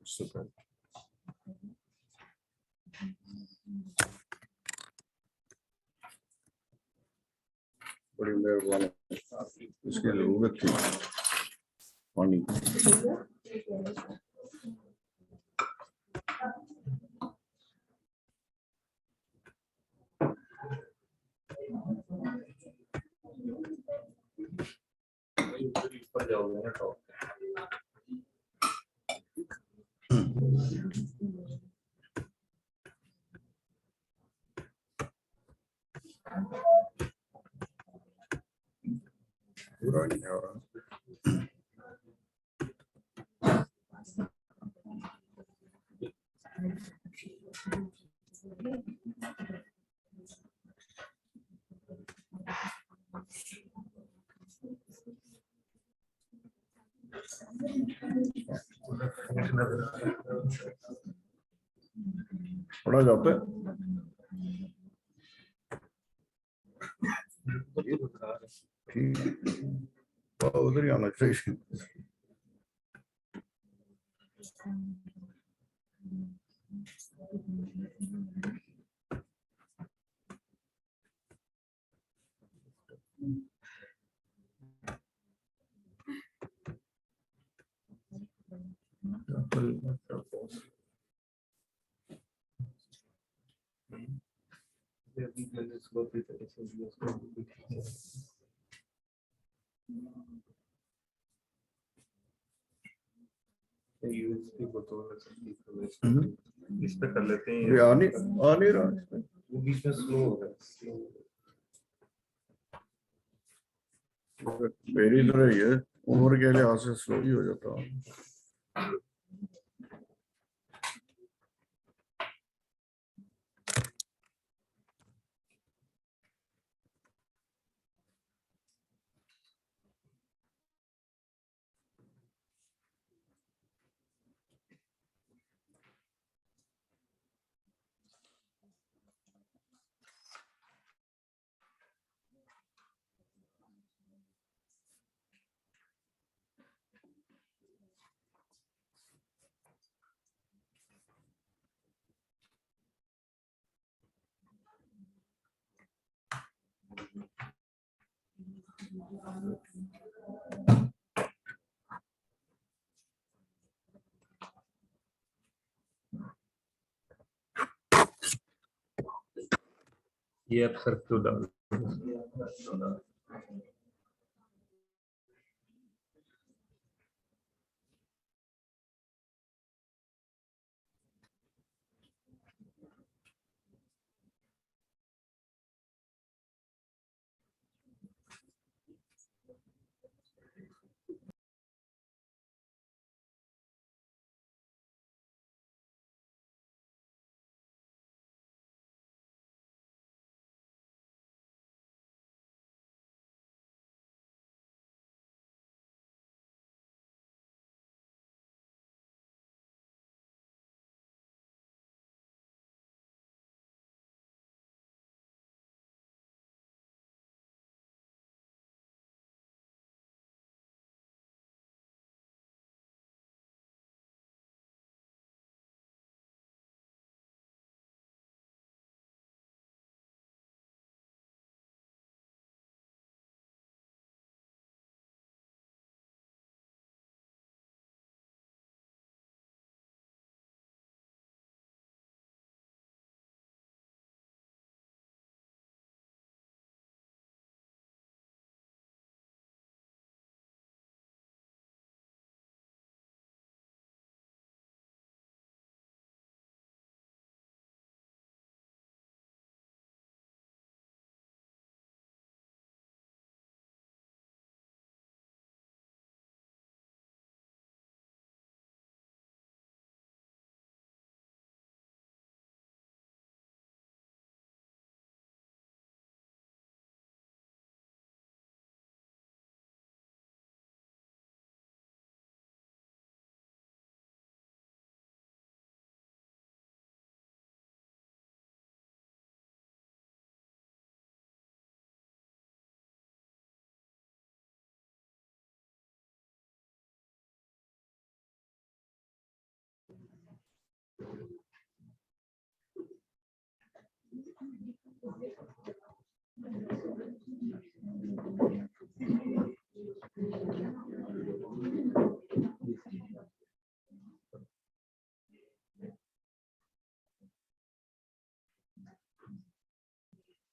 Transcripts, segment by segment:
Super. बड़ी मेहरबानी, इसकी जरूरत थी पानी। ऊपर जाओगे ना टॉप पूरा नहीं हो रहा। पढ़ा जाता है ठीक है, उधर ही आना चाहिए। इस पे कर लेते हैं। ये आ नहीं रहा, वो बीच में स्लो हो रहा है। मेरी तरह ही है, उम्र के लिहाज से स्लो ही हो जाता है। ये अब सर क्यों डाल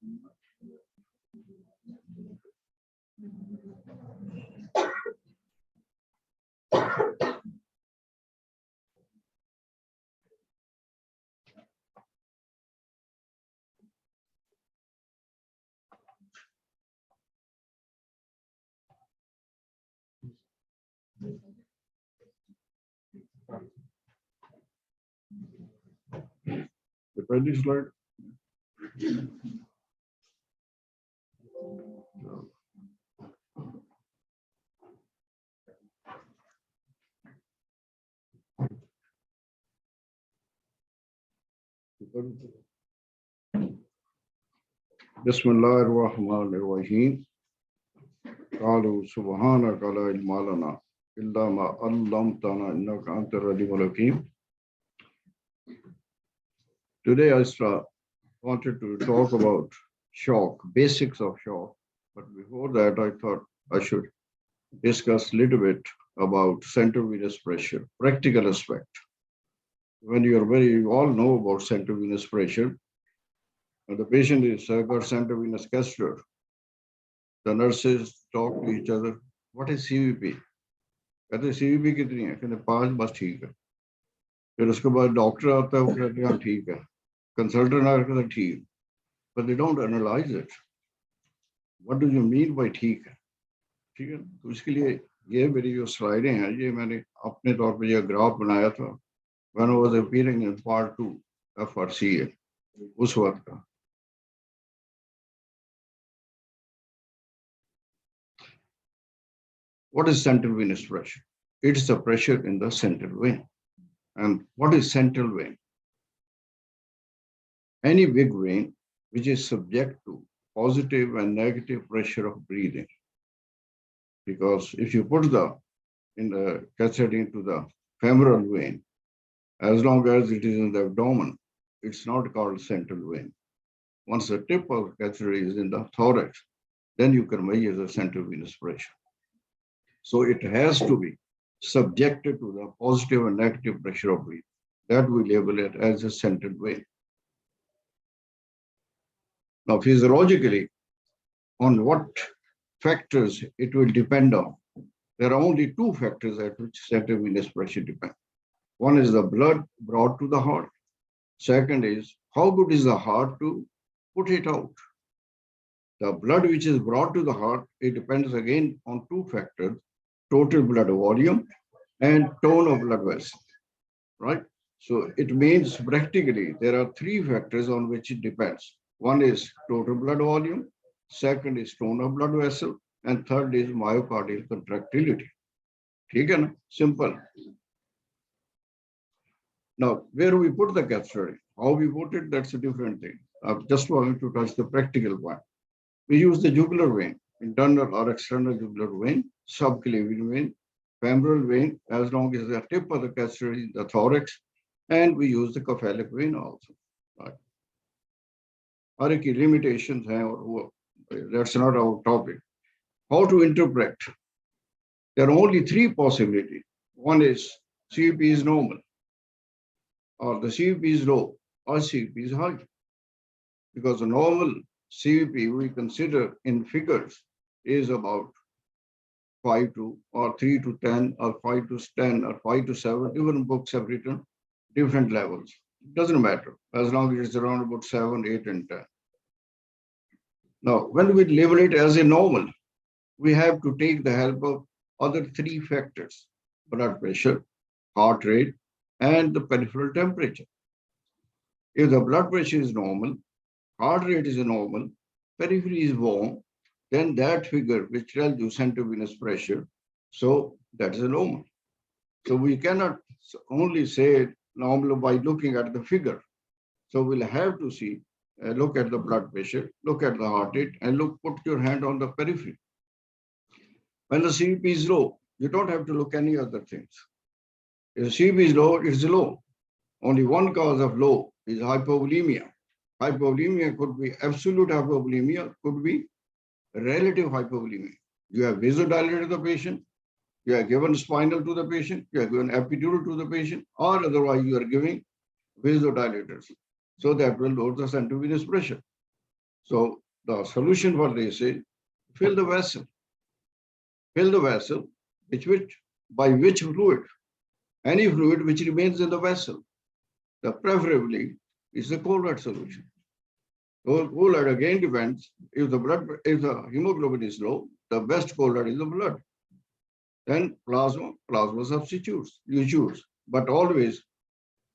The previous slide. Bismillahirrahmanirrahim. Qalu subhanaka la ilma lana illa ma 'allamtana innaka antal alimul hakim. Today I wanted to talk about shock, basics of shock. But before that, I thought I should discuss a little bit about central venous pressure, practical aspect. When you all know about central venous pressure, and the patient is got central venous catheter, the nurses talk to each other. What is CVP? कहते CVP कितनी है? कहते 5 बस ठीक है. फिर उसके बाद डॉक्टर आता है, वो कहते हैं ठीक है. Consultant आता है ठीक. But they don't analyze it. What do you mean by ठीक है? ठीक है. तो इसके लिए ये मेरी जो स्लाइडें हैं, ये मैंने अपने तौर पे ये ग्राफ बनाया था. When I was appearing in part 2 FRCA, उस वक्त का. What is central venous pressure? It's the pressure in the central vein. And what is central vein? Any big vein which is subject to positive and negative pressure of breathing. Because if you put the catheter into the femoral vein, as long as it is in the abdomen, it's not called central vein. Once the tip of the catheter is in the thorax, then you can measure the central venous pressure. So it has to be subjected to the positive and negative pressure of breathing. That we label it as a central vein. Now, physiologically, on what factors it will depend on. There are only 2 factors at which central venous pressure depends. One is the blood brought to the heart. Second is how good is the heart to put it out. The blood which is brought to the heart, it depends again on 2 factors, total blood volume and tone of blood vessel, right? So it means practically there are 3 factors on which it depends. One is total blood volume, second is tone of blood vessel, and third is myocardial contractility. Okay, simple. Now, where we put the catheter, how we put it, that's a different thing. I just want to touch the practical point. We use the jugular vein, internal or external jugular vein, subclavian vein, femoral vein, as long as the tip of the catheter is the thorax, and we use the cephalic vein also. Right? Hare ki limitations hai, that's not our topic. How to interpret? There are only 3 possibilities. One is CVP is normal, or the CVP is low, or CVP is high. Because the normal CVP we consider in figures is about 5 to or 3 to 10 or 5 to 10 or 5 to 7. Different books have written different levels. It doesn't matter as long as it's around about 7, 8, and 10. Now, when we label it as a normal, we have to take the help of other 3 factors: blood pressure, heart rate, and the peripheral temperature. If the blood pressure is normal, heart rate is normal, periphery is warm, then that figure which tells you central venous pressure, so that is a normal. So we cannot only say normal by looking at the figure. So we'll have to see, look at the blood pressure, look at the heart rate, and put your hand on the periphery. When the CVP is low, you don't have to look any other things. If the CVP is low, it's low. Only one cause of low is hypovolemia. Hypovolemia could be absolute hypovolemia, could be relative hypovolemia. You have vasodilated the patient, you have given spinal to the patient, you have given epidural to the patient, or otherwise you are giving vasodilators. So that will lower the central venous pressure. So the solution for this is fill the vessel. Fill the vessel, by which fluid? Any fluid which remains in the vessel. The preferably is the colloid solution. Colloid again depends if the hemoglobin is low, the best colloid is the blood. Then plasma substitutes, you choose. But always,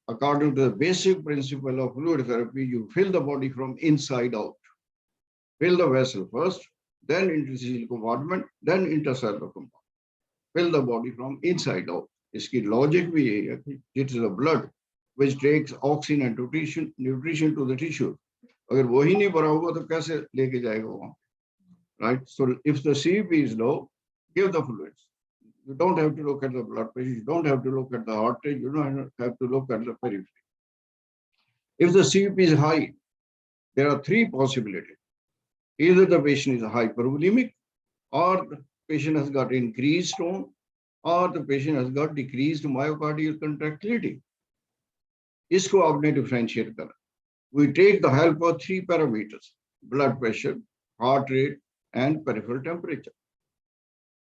according to the basic principle of fluid therapy, you fill the body from inside out. Fill the vessel first, then interstitial compartment, then intercellular compartment. Fill the body from inside out. इसकी logic भी यही है कि it is the blood which takes oxygen and nutrition to the tissue. अगर वही नहीं भरा होगा तो कैसे लेके जाएगा वहाँ? Right? So if the CVP is low, give the fluids. You don't have to look at the blood pressure. You don't have to look at the heart rate. You don't have to look at the periphery. If the CVP is high, there are three possibilities. Either the patient is hypervolemic, or the patient has got increased tone, or the patient has got decreased myocardial contractility. इसको आपने differentiate करा. We take the help of three parameters: blood pressure, heart rate, and peripheral temperature.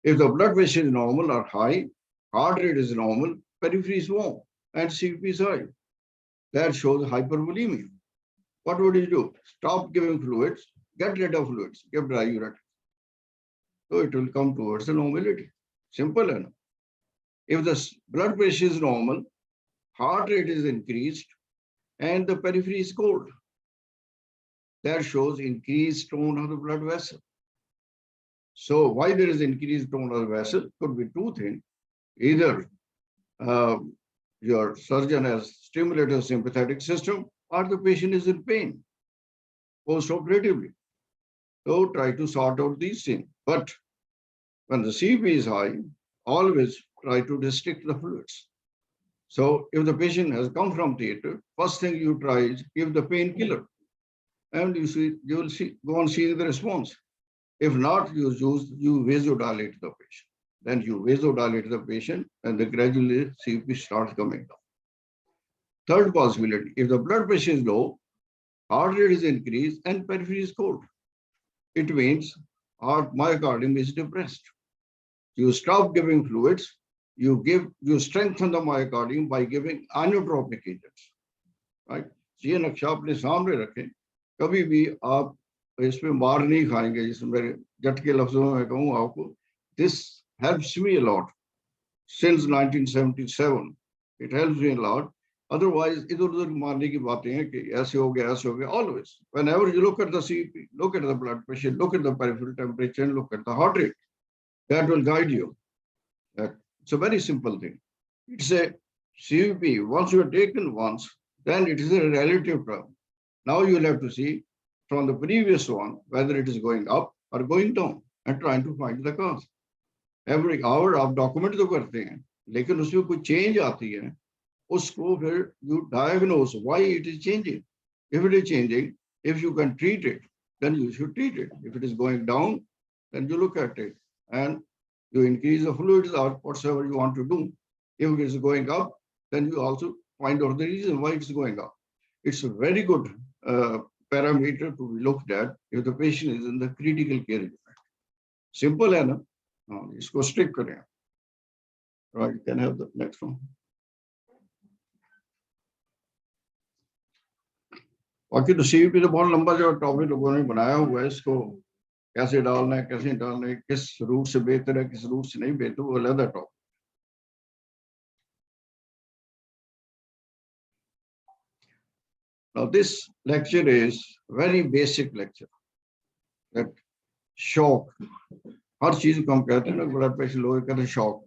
If the blood pressure is normal or high, heart rate is normal, periphery is warm, and CVP is high, that shows hypervolemia. What would you do? Stop giving fluids, get rid of fluids, give dry urine. So it will come towards the normality. Simple enough. If the blood pressure is normal, heart rate is increased, and the periphery is cold, that shows increased tone of the blood vessel. So why there is increased tone of the vessel? Could be two things. Either your surgeon has stimulated the sympathetic system, or the patient is in pain post-operatively. So try to sort out these things. But when the CVP is high, always try to restrict the fluids. So if the patient has come from theater, first thing you try is give the painkiller, and you will go on seeing the response. If not, you vasodilate the patient. Then you vasodilate the patient, and the gradually CVP starts coming down. Third possibility: if the blood pressure is low, heart rate is increased, and periphery is cold, it means our myocardium is depressed. You stop giving fluids. You strengthen the myocardium by giving inotropic agents. Right? ये नक्शा अपने सामने रखें. कभी भी आप इसमें मार नहीं खाएंगे. जिसमें मेरे जट के लफ्जों में मैं कहूँ आपको, this helps me a lot since 1977. It helps me a lot. Otherwise, इधर-उधर मारने की बातें हैं कि ऐसे हो गया. Always, whenever you look at the CVP, look at the blood pressure, look at the peripheral temperature, and look at the heart rate. That will guide you. It's a very simple thing. It's a CVP. Once you are taken once, then it is a relative term. Now you will have to see from the previous one whether it is going up or going down and trying to find the cause. Every hour आप document तो करते हैं, लेकिन उसमें कोई change आती है, उसको फिर you diagnose why it is changing. If it is changing, if you can treat it, then you should treat it. If it is going down, then you look at it and you increase the fluids or whatever you want to do. If it is going up, then you also find out the reason why it's going up. It's a very good parameter to be looked at if the patient is in the critical care unit. Simple है ना? इसको stick करें. Right, you can have the next one. बाकी तो CVP तो बहुत लंबा जो टॉपिक लोगों ने बनाया हुआ है, इसको कैसे डालना है, कैसे डालना है, किस रूट से बेहतर है, किस रूट से नहीं बेहतर, वो अलग topic. Now this lecture is very basic lecture. That shock, हर चीज को हम कहते हैं ना, blood pressure low कहते हैं shock.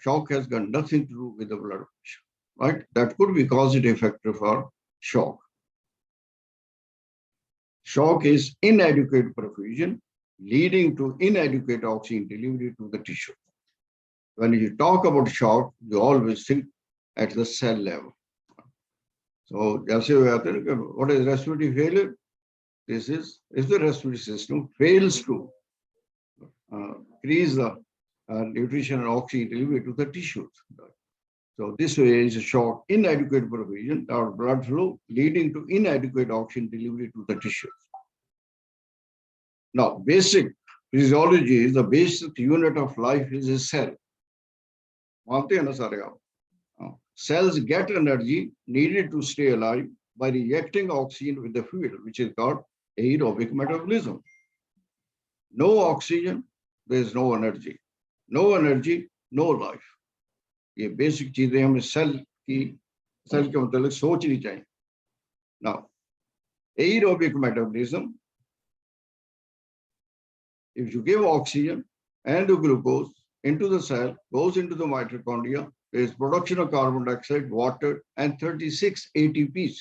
Shock has got nothing to do with the blood pressure, right? That could be causative factor for shock. Shock is inadequate perfusion leading to inadequate oxygen delivery to the tissue. When you talk about shock, you always think at the cell level. So, जैसे हो जाते हैं कि what is respiratory failure? This is if the respiratory system fails to increase the nutrition and oxygen delivery to the tissues. So this way is a shock, inadequate perfusion or blood flow leading to inadequate oxygen delivery to the tissues. Now, basic physiology is the basic unit of life is a cell. मानते हैं ना सारे आप? Cells get energy needed to stay alive by reacting oxygen with the fuel, which is called aerobic metabolism. No oxygen, there is no energy. No energy, no life. ये basic चीजें हमें cell के मतलब सोचनी चाहिए. Now, aerobic metabolism, if you give oxygen and the glucose into the cell, goes into the mitochondria, there is production of carbon dioxide, water, and 36 ATPs,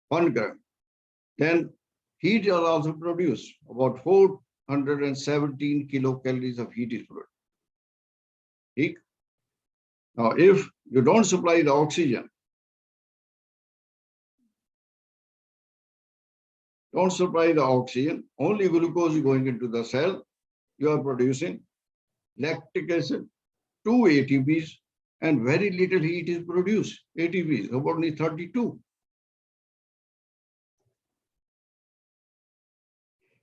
1 gram. Then heat is also produced. About 417 kilocalories of heat is produced. Now, if you don't supply the oxygen, only glucose is going into the cell, you are producing lactic acid, 2 ATPs, and very little heat is produced. ATPs, about only 32.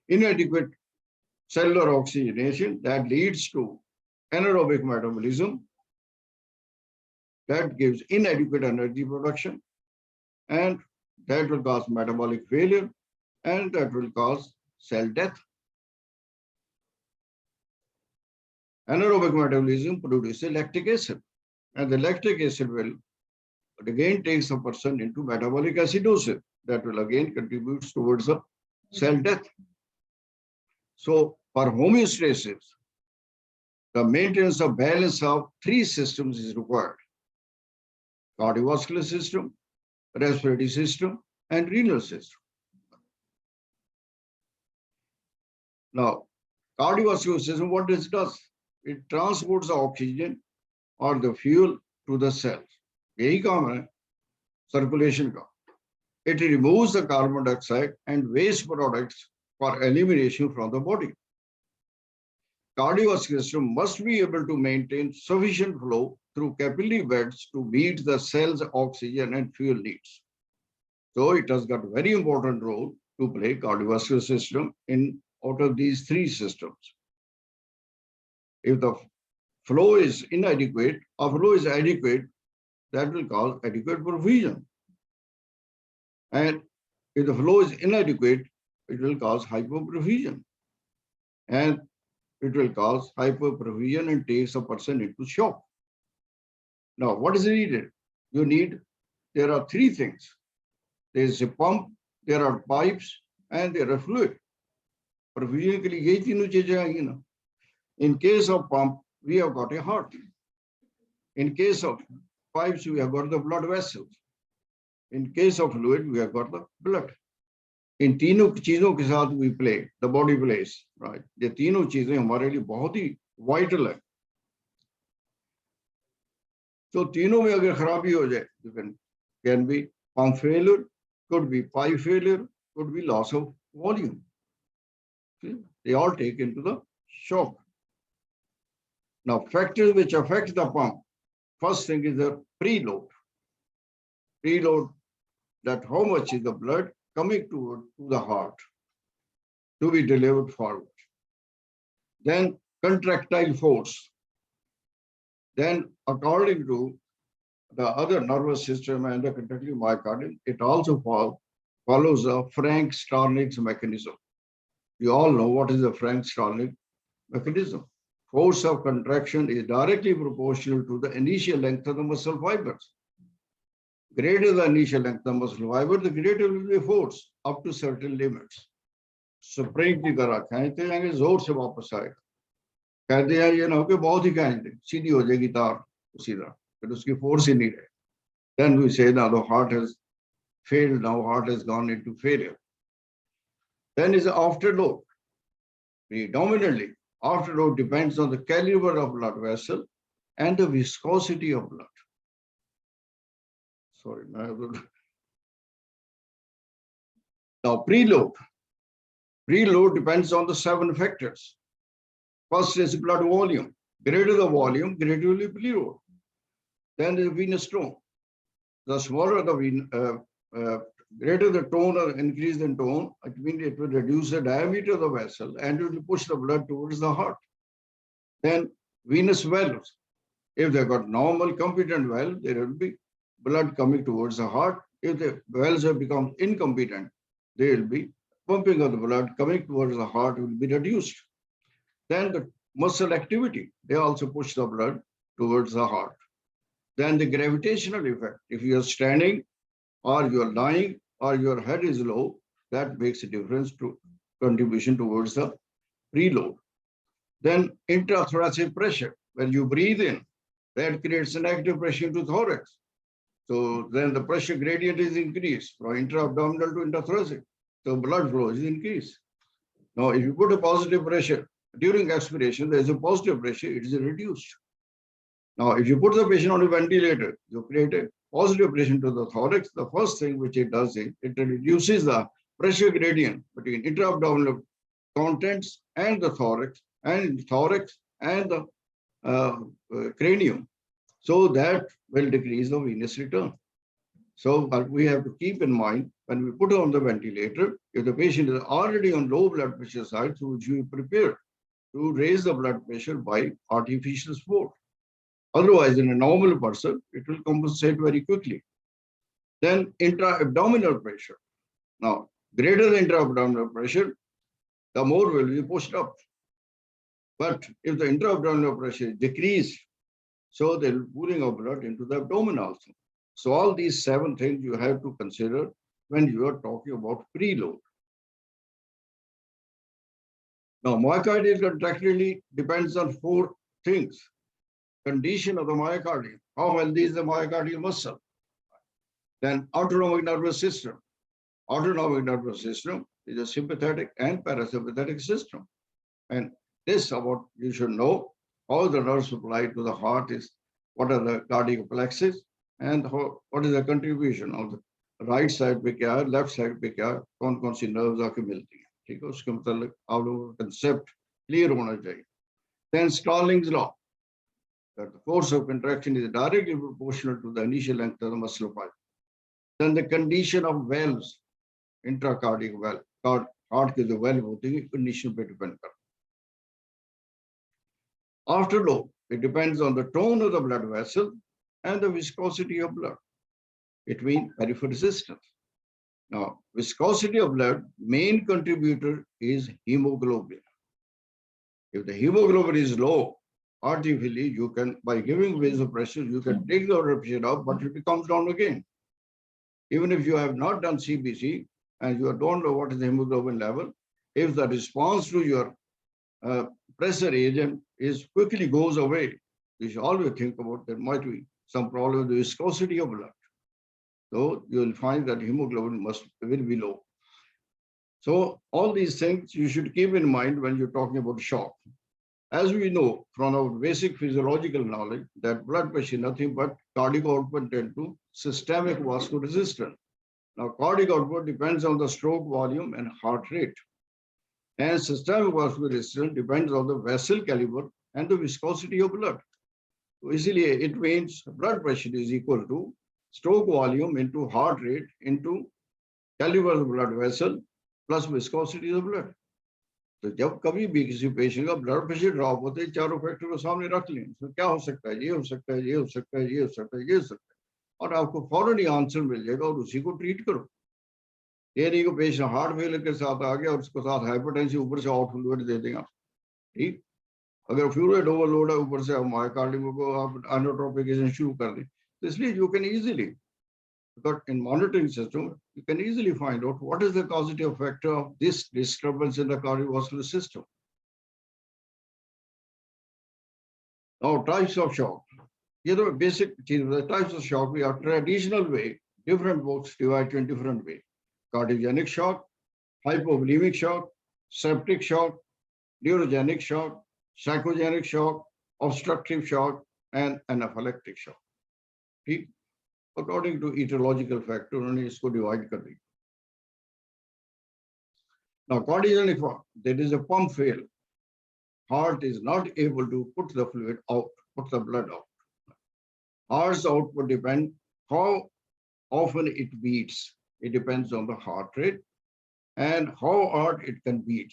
Inadequate cellular oxygenation that leads to anaerobic metabolism, that gives inadequate energy production, and that will cause metabolic failure, and that will cause cell death. Anaerobic metabolism produces lactic acid, and the lactic acid will again takes a person into metabolic acidosis. That will again contribute towards the cell death. So for homeostasis, the maintenance of balance of 3 systems is required: cardiovascular system, respiratory system, and renal system. Now, cardiovascular system, what it does? It transports the oxygen or the fuel to the cells. यही काम है circulation का. It removes the carbon dioxide and waste products for elimination from the body. Cardiovascular system must be able to maintain sufficient flow through capillary beds to meet the cell's oxygen and fuel needs. So it has got very important role to play, cardiovascular system, in out of these 3 systems. If the flow is inadequate or flow is adequate, that will cause adequate perfusion. And if the flow is inadequate, it will cause hypoperfusion. And it will cause hypoperfusion and takes a person into shock. Now, what is needed? There are 3 things. There is a pump, there are pipes, and there are fluid. Perfusion के लिए यही तीनों चीजें आएंगी ना. In case of pump, we have got a heart. In case of pipes, we have got the blood vessels. In case of fluid, we have got the blood. इन तीनों चीजों के साथ we play, the body plays, right? ये तीनों चीजें हमारे लिए बहुत ही vital है. तो तीनों में अगर खराबी हो जाए, can be pump failure, could be pipe failure, could be loss of volume. See? They all take into the shock. Now, factors which affect the pump, first thing is the preload. Preload, that how much is the blood coming to the heart to be delivered forward. Then contractile force. Then according to the other nervous system and the contractile myocardium, it also follows a Frank-Starnick's mechanism. You all know what is the Frank-Starnick mechanism. Force of contraction is directly proportional to the initial length of the muscle fibers. Greater the initial length of the muscle fiber, the greater will be force up to certain limits. Spring की तरह खींचते जाएंगे, जोर से वापस आएगा. कहते हैं ये ना हो कि बहुत ही खींचते, सीधी हो जाएगी तार उसी तरह, फिर उसकी force ही नहीं रहे. Then we say now the heart has failed, now heart has gone into failure. Then is the afterload. Predominantly, afterload depends on the caliber of blood vessel and the viscosity of blood. Sorry, now preload. Preload depends on the 7 factors. First is blood volume. Greater the volume, greater will be preload. Then is venous tone. The smaller the greater the tone or increase in tone, it means it will reduce the diameter of the vessel and it will push the blood towards the heart. Then venous valves. If they got normal competent valve, there will be blood coming towards the heart. If the valves have become incompetent, there will be pumping of the blood coming towards the heart will be reduced. Then the muscle activity, they also push the blood towards the heart. Then the gravitational effect. If you are standing or you are lying or your head is low, that makes a difference to contribution towards the preload. Then intrathoracic pressure. When you breathe in, that creates an active pressure into thorax. So then the pressure gradient is increased from intra-abdominal to intrathoracic. So blood flow is increased. Now, if you put a positive pressure during expiration, there is a positive pressure, it is reduced. Now, if you put the patient on a ventilator, you create a positive pressure to the thorax. The first thing which it does is it reduces the pressure gradient between intra-abdominal contents and the thorax and the cranium. So that will decrease the venous return. So we have to keep in mind when we put on the ventilator, if the patient is already on low blood pressure side, so you prepare to raise the blood pressure by artificial support. Otherwise, in a normal person, it will compensate very quickly. Then intra-abdominal pressure. Now, greater the intra-abdominal pressure, the more will be pushed up. But if the intra-abdominal pressure is decreased, so there will be pooling of blood into the abdomen also. So all these 7 things you have to consider when you are talking about preload. Now, myocardial contractility depends on 4 things. Condition of the myocardium, how healthy is the myocardial muscle? Then autonomic nervous system. Autonomic nervous system is a sympathetic and parasympathetic system. And this about you should know how the nerve supply to the heart is, what are the cardiac plexus, and what is the contribution of the right side पे क्या है, left side पे क्या है, कौन-कौन सी nerves आके मिलती हैं, ठीक है, उसके मतलब आप लोगों का concept clear होना चाहिए. Then Starling's law, that the force of contraction is directly proportional to the initial length of the muscle fiber. Then the condition of valves, intracardiac valve, heart के जो valve होती है, condition पे depend करता है. Afterload, it depends on the tone of the blood vessel and the viscosity of blood. It means peripheral resistance. Now, viscosity of blood, main contributor is hemoglobin. If the hemoglobin is low, artificially, you can, by giving vasopressor, you can take the blood pressure up, but it comes down again. Even if you have not done CBC and you don't know what is the hemoglobin level, if the response to your pressure agent is quickly goes away, you should always think about there might be some problem with the viscosity of blood. So you will find that hemoglobin will be low. So all these things you should keep in mind when you're talking about shock. As we know from our basic physiological knowledge that blood pressure is nothing but cardiac output into systemic vascular resistance. Now cardiac output depends on the stroke volume and heart rate. And systemic vascular resistance depends on the vessel caliber and the viscosity of blood. So easily it means blood pressure is equal to stroke volume into heart rate into caliber of blood vessel plus viscosity of blood. तो जब कभी भी किसी patient का blood pressure drop होते हैं, चारों factor को सामने रख लें, तो क्या हो सकता है, ये हो सकता है, ये हो सकता है, ये हो सकता है, ये हो सकता है, और आपको फौरन ही आंसर मिल जाएगा और उसी को ट्रीट करो. ये नहीं कि पेशेंट हार्ट फेलियर के साथ आ गया और उसके साथ हाइपरटेंशन ऊपर से आउट फ्लूइड दे देगा. ठीक, अगर फ्लूइड ओवरलोड है ऊपर से आप मायोकार्डियम को आप एनोट्रोपिक एजेंट शुरू कर दें, तो इसलिए you can easily, but in monitoring system, you can easily find out what is the causative factor of this disturbance in the cardiovascular system. Now, types of shock. You know, basic the types of shock, we have traditional way, different books divided in different way. Cardiogenic shock, hypovolemic shock, septic shock, neurogenic shock, psychogenic shock, obstructive shock, and anaphylactic shock. ठीक? According to etiological factor, उन्होंने इसको divide कर दी. Now, cardiogenic shock, there is a pump fail. Heart is not able to put the fluid out, put the blood out. Heart's output depends how often it beats. It depends on the heart rate and how hard it can beat.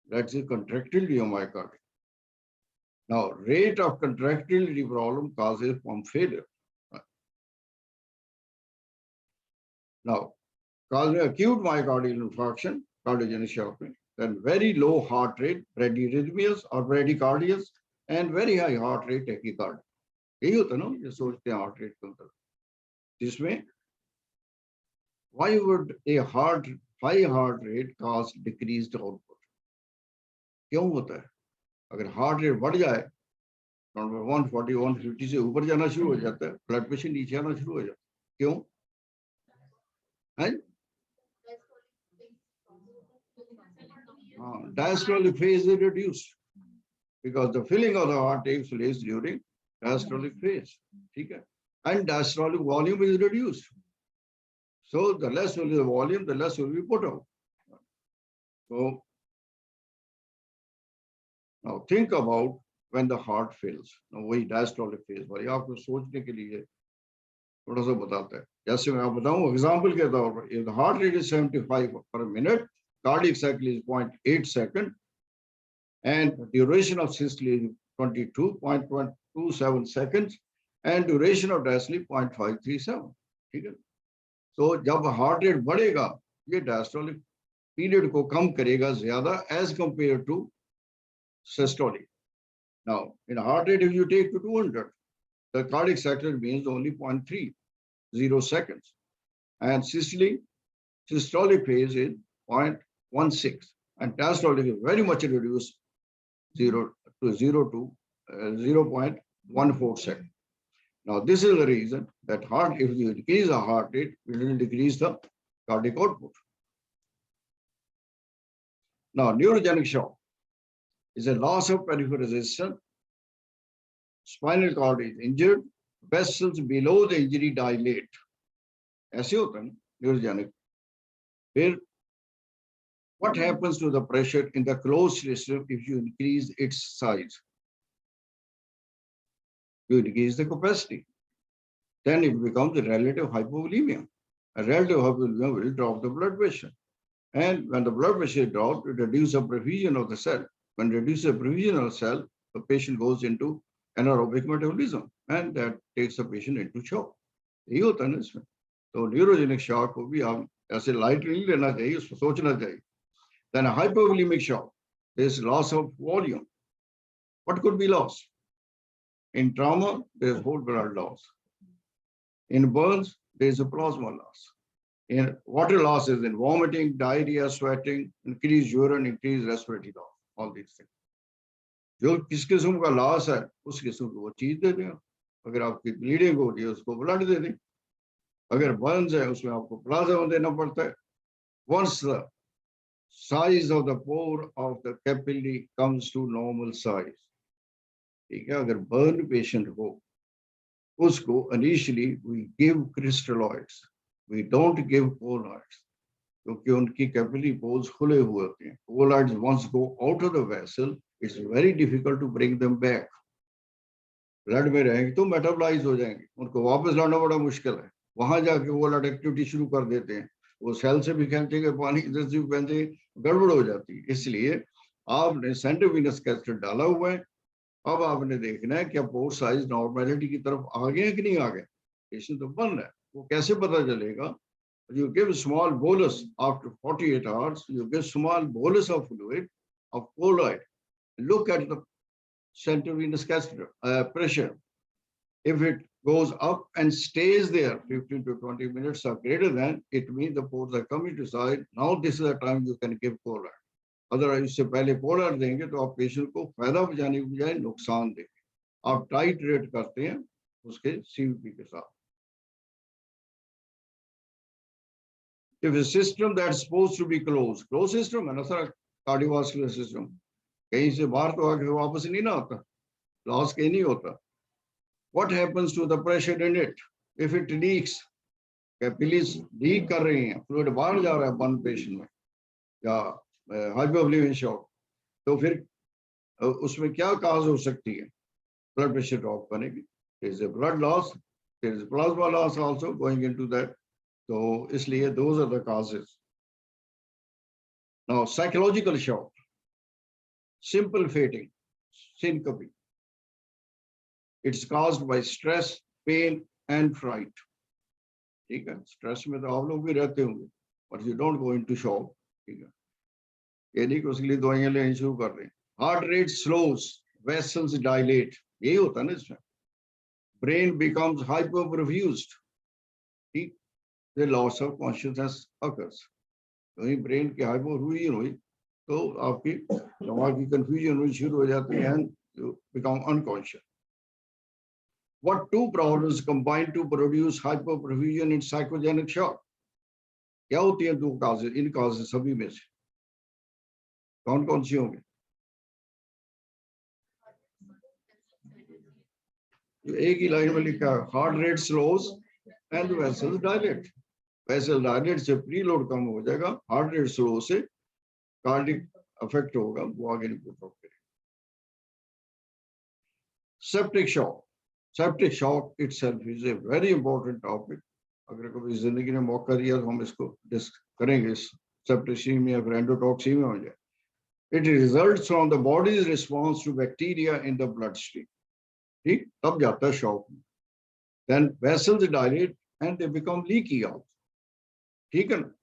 That's the contractility of myocardium. Now, rate of contractility problem causes pump failure. Now, causing acute myocardial infarction, cardiogenic shock, then very low heart rate, bradyarrhythmias or bradycardias, and very high heart rate tachycardia. यही होता है ना, ये सोचते हैं heart rate कम कर, जिसमें why would a high heart rate cause decreased output? क्यों होता है? अगर heart rate बढ़ जाए, 140, 150 से ऊपर जाना शुरू हो जाता है, blood pressure नीचे आना शुरू हो जाता है. क्यों? है? Diastolic phase is reduced because the filling of the heart takes place during diastolic phase. Okay? And diastolic volume is reduced. So the less will be the volume, the less will be put out. So now think about when the heart fails. Now वही diastolic phase वाली आपको सोचने के लिए थोड़ा सा बताता है. जैसे मैं आपको बताऊं example के तौर पर, if the heart rate is 75 per minute, cardiac cycle is 0.8 second, and duration of systole is 22.27 seconds, and duration of diastole 0.537. ठीक है? तो जब हार्ट रेट बढ़ेगा, ये डायस्टोलिक पीरियड को कम करेगा ज्यादा as compared to systolic. Now, in heart rate, if you take to 200, the cardiac cycle remains only 0.30 seconds, and systolic phase is 0.16, and diastolic is very much reduced 0.14 seconds. Now, this is the reason that if you decrease the heart rate, it will decrease the cardiac output. Now, neurogenic shock is a loss of peripheral resistance. Spinal cord is injured. Vessels below the injury dilate. ऐसे होता है neurogenic. Here, what happens to the pressure in the closed system if you increase its size? You increase the capacity. Then it becomes a relative hypovolemia. A relative hypovolemia will drop the blood pressure. And when the blood pressure drops, it reduces the perfusion of the cell. When it reduces the perfusion of the cell, the patient goes into anaerobic metabolism, and that takes the patient into shock. यही होता है ना इसमें. तो neurogenic shock को भी हम ऐसे light नहीं लेना चाहिए, उसको सोचना चाहिए. Then a hypovolemic shock, there is loss of volume. What could be lost? In trauma, there is whole blood loss. In burns, there is a plasma loss. In water loss is in vomiting, diarrhea, sweating, increased urine, increased respiratory loss, all these things. जो किस किस्म का loss है, उस किस्म को वो चीज दे दें. अगर आपकी ब्लीडिंग हो रही है, उसको ब्लड दे दें. अगर बर्न्स है, उसमें आपको प्लाज्मा देना पड़ता है. Once the size of the pore of the capillary comes to normal size, ठीक है, अगर बर्न पेशेंट हो, उसको initially we give crystalloids, we don't give colloids, क्योंकि उनकी capillary pores खुले हुए होते हैं. Colloids once go out of the vessel, it's very difficult to bring them back. Blood में रहेंगे तो मेटाबोलाइज हो जाएंगे, उनको वापस लाना बड़ा मुश्किल है. वहां जाके वो ब्लड एक्टिविटी शुरू कर देते हैं, वो सेल से भी खेचेंगे पानी, इधर से भी खेचेंगे, गड़बड़ हो जाती है. इसलिए आपने सेंट्रल वीनस कैथेटर डाला हुआ है. अब आपने देखना है कि पोर साइज नॉर्मेलिटी की तरफ आ गए कि नहीं आ गए. पेशेंट तो बन रहा है, वो कैसे पता चलेगा? You give small bolus after 48 hours, you give small bolus of fluid of colloid. Look at the central venous catheter pressure. If it goes up and stays there 15 to 20 minutes or greater than, it means the pores are coming to side. Now this is the time you can give colloid. Otherwise, इससे पहले colloid देंगे तो आप patient को फायदा पहुंचाने की बजाय नुकसान देंगे. आप टाइट रेट करते हैं उसके CVP के साथ. If a system that's supposed to be closed system है ना सर, cardiovascular system, कहीं से बाहर तो आके वापस नहीं ना आता, लॉस कहीं नहीं होता. What happens to the pressure in it? If it leaks, capillaries leak कर रही हैं, fluid बाहर जा रहा है बर्न पेशेंट में या hypovolemic shock, तो फिर उसमें क्या काज हो सकती है? ब्लड प्रेशर ड्रॉप करने की. There is a blood loss, there is plasma loss also going into that तो इसलिए those are the causes. Now psychological shock, simple fainting, syncope. It's caused by stress, pain and fright. ठीक है, stress में तो आप लोग भी रहते होंगे, but you don't go into shock. ठीक है, ये नहीं कि उसके लिए दवाइयां लेनी शुरू कर दें. Heart rate slows, vessels dilate. यही होता है ना इसमें. Brain becomes hyperperfused. ठीक, the loss of consciousness occurs. वही ब्रेन की हाइपोफ्यूजन हुई तो आपकी दिमाग की कंफ्यूजन हुई शुरू हो जाती है and you become unconscious. What two problems combine to produce hypoperfusion in psychogenic shock? क्या होती है दो काजेस, इन काजेस सभी में से कौन कौन सी होंगी? एक ही लाइन में लिखा है, heart rate slows and vessels dilate. Vessel dilate से प्रीलोड कम हो जाएगा, हार्ट रेट स्लो से कार्डिक अफेक्ट होगा, वो आगे नहीं पूछ सकते. Septic shock. Septic shock itself is a very important topic. अगर कभी जिंदगी में मौका दिया तो हम इसको डिस्कस करेंगे. सेप्टिसीमिया फिर एंडोटॉक्सीमिया हो जाए. It results from the body's response to bacteria in the blood stream. ठीक, तब जाता है शॉक में. Then vessels dilate and they become leaky out. ठीक है ना.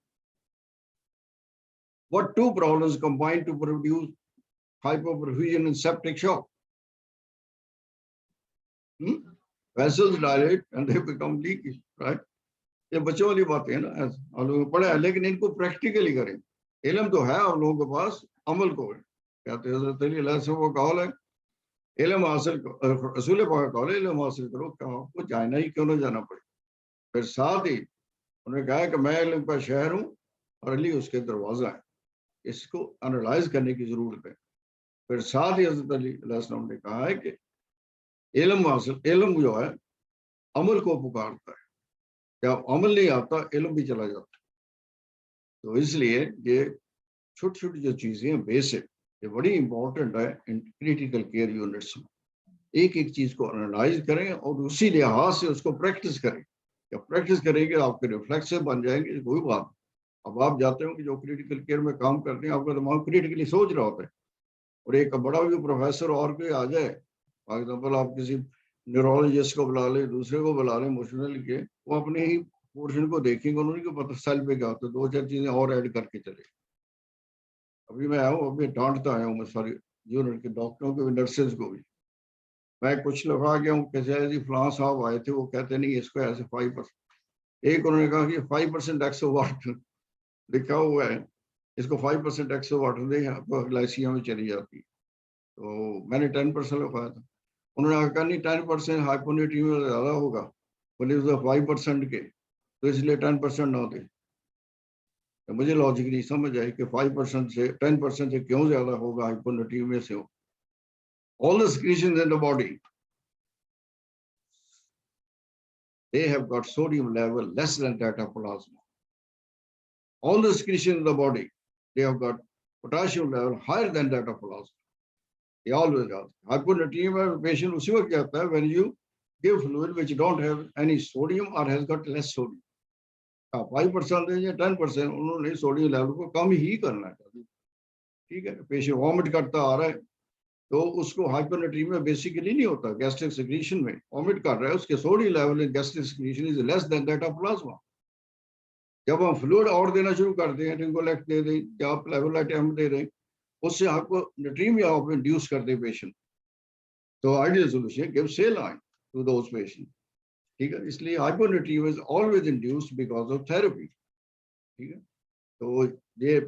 What two problems combine to produce hypoperfusion in septic shock? Vessels dilate and they become leaky, right? ये बच्चों वाली बातें हैं ना, आप लोग पढ़े हैं, लेकिन इनको प्रैक्टिकली करें. इल्म तो है आप लोगों के पास, अमल को कहते हैं. हज़रत अली अलैहि सल्लम वो कौल है, इल्म हासिल करो, रसूल पाक का कौल है, इल्म हासिल करो, कहा आपको जाना ही क्यों ना जाना पड़े. फिर साथ ही उन्होंने कहा कि मैं इल्म का शहर हूँ और अली उसके दरवाजा है. इसको एनालाइज करने की जरूरत है. फिर साथ ही हज़रत अली अलैहि सल्लम ने कहा है कि इल्म जो है अमल को पुकारता है. जब अमल नहीं आता इल्म भी चला जाता है. तो इसलिए ये छोटी छोटी जो चीजें हैं बेसिक, ये बड़ी इंपॉर्टेंट है इन क्रिटिकल केयर यूनिट्स में. एक एक चीज को एनालाइज करें और उसी लिहाज से उसको प्रैक्टिस करें. जब प्रैक्टिस करेंगे आपके रिफ्लेक्सिव बन जाएंगे. कोई बात. अब आप जाते हो कि जो क्रिटिकल केयर में काम करते हैं, आपका दिमाग क्रिटिकली सोच रहा होता है और एक बड़ा भी प्रोफेसर और कोई आ जाए, फॉर एग्जाम्पल आप किसी न्यूरोलॉजिस्ट को बुला ले, दूसरे को बुला ले इमोशनल के, वो अपने ही पोर्शन को देखेंगे, उन्होंने पता सेल पे क्या होता है, दो चार चीजें और ऐड करके चले. अभी मैं आया हूँ, अभी डांटता आया हूँ मैं सारी यूनिट के डॉक्टरों को भी, नर्सेज को भी. मैं कुछ लगा गया हूँ, कैसे जी फलां साहब आए थे, वो कहते नहीं इसको ऐसे 5%. एक उन्होंने कहा कि 5% एक्सोवाट लिखा हुआ है, इसको 5% एक्सोवाट दे, आपको ग्लाइसिया में चली जाती है. तो मैंने 10% लिखवाया था. उन्होंने कहा नहीं 10% हाइपोनेट्रीमिया में ज्यादा होगा, बोले 5% के, तो इसलिए 10% ना दे. तो मुझे लॉजिक नहीं समझ आई कि 5% से 10% से क्यों ज्यादा होगा हाइपोनेट्रीमिया से. हो all the secretions in the body, they have got sodium level less than that of plasma. All the secretions in the body, they have got potassium level higher than that of plasma. They always have. Hyponatremia patient usi वक्त जाता है when you give fluid which don't have any sodium or has got less sodium. 5% या 10% उन्होंने sodium level को कम ही करना है. ठीक है, पेशेंट वॉमिट करता आ रहा है तो उसको हाइपोनेट्रीमिया बेसिकली नहीं होता, गैस्ट्रिक सिक्रीशन में वॉमिट कर रहा है, उसके sodium level in gastric secretion is less than that of plasma. जब हम फ्लूइड और देना शुरू करते हैं, टिंकोलेक्ट दे दें या आप लेवोलाइटम दे दें, उससे हाइपोनेट्रीमिया आप इंड्यूस कर दे पेशेंट. तो ideal solution give saline to those patient. ठीक है, इसलिए hyponatraemia is always induced because of therapy. ठीक है, तो ये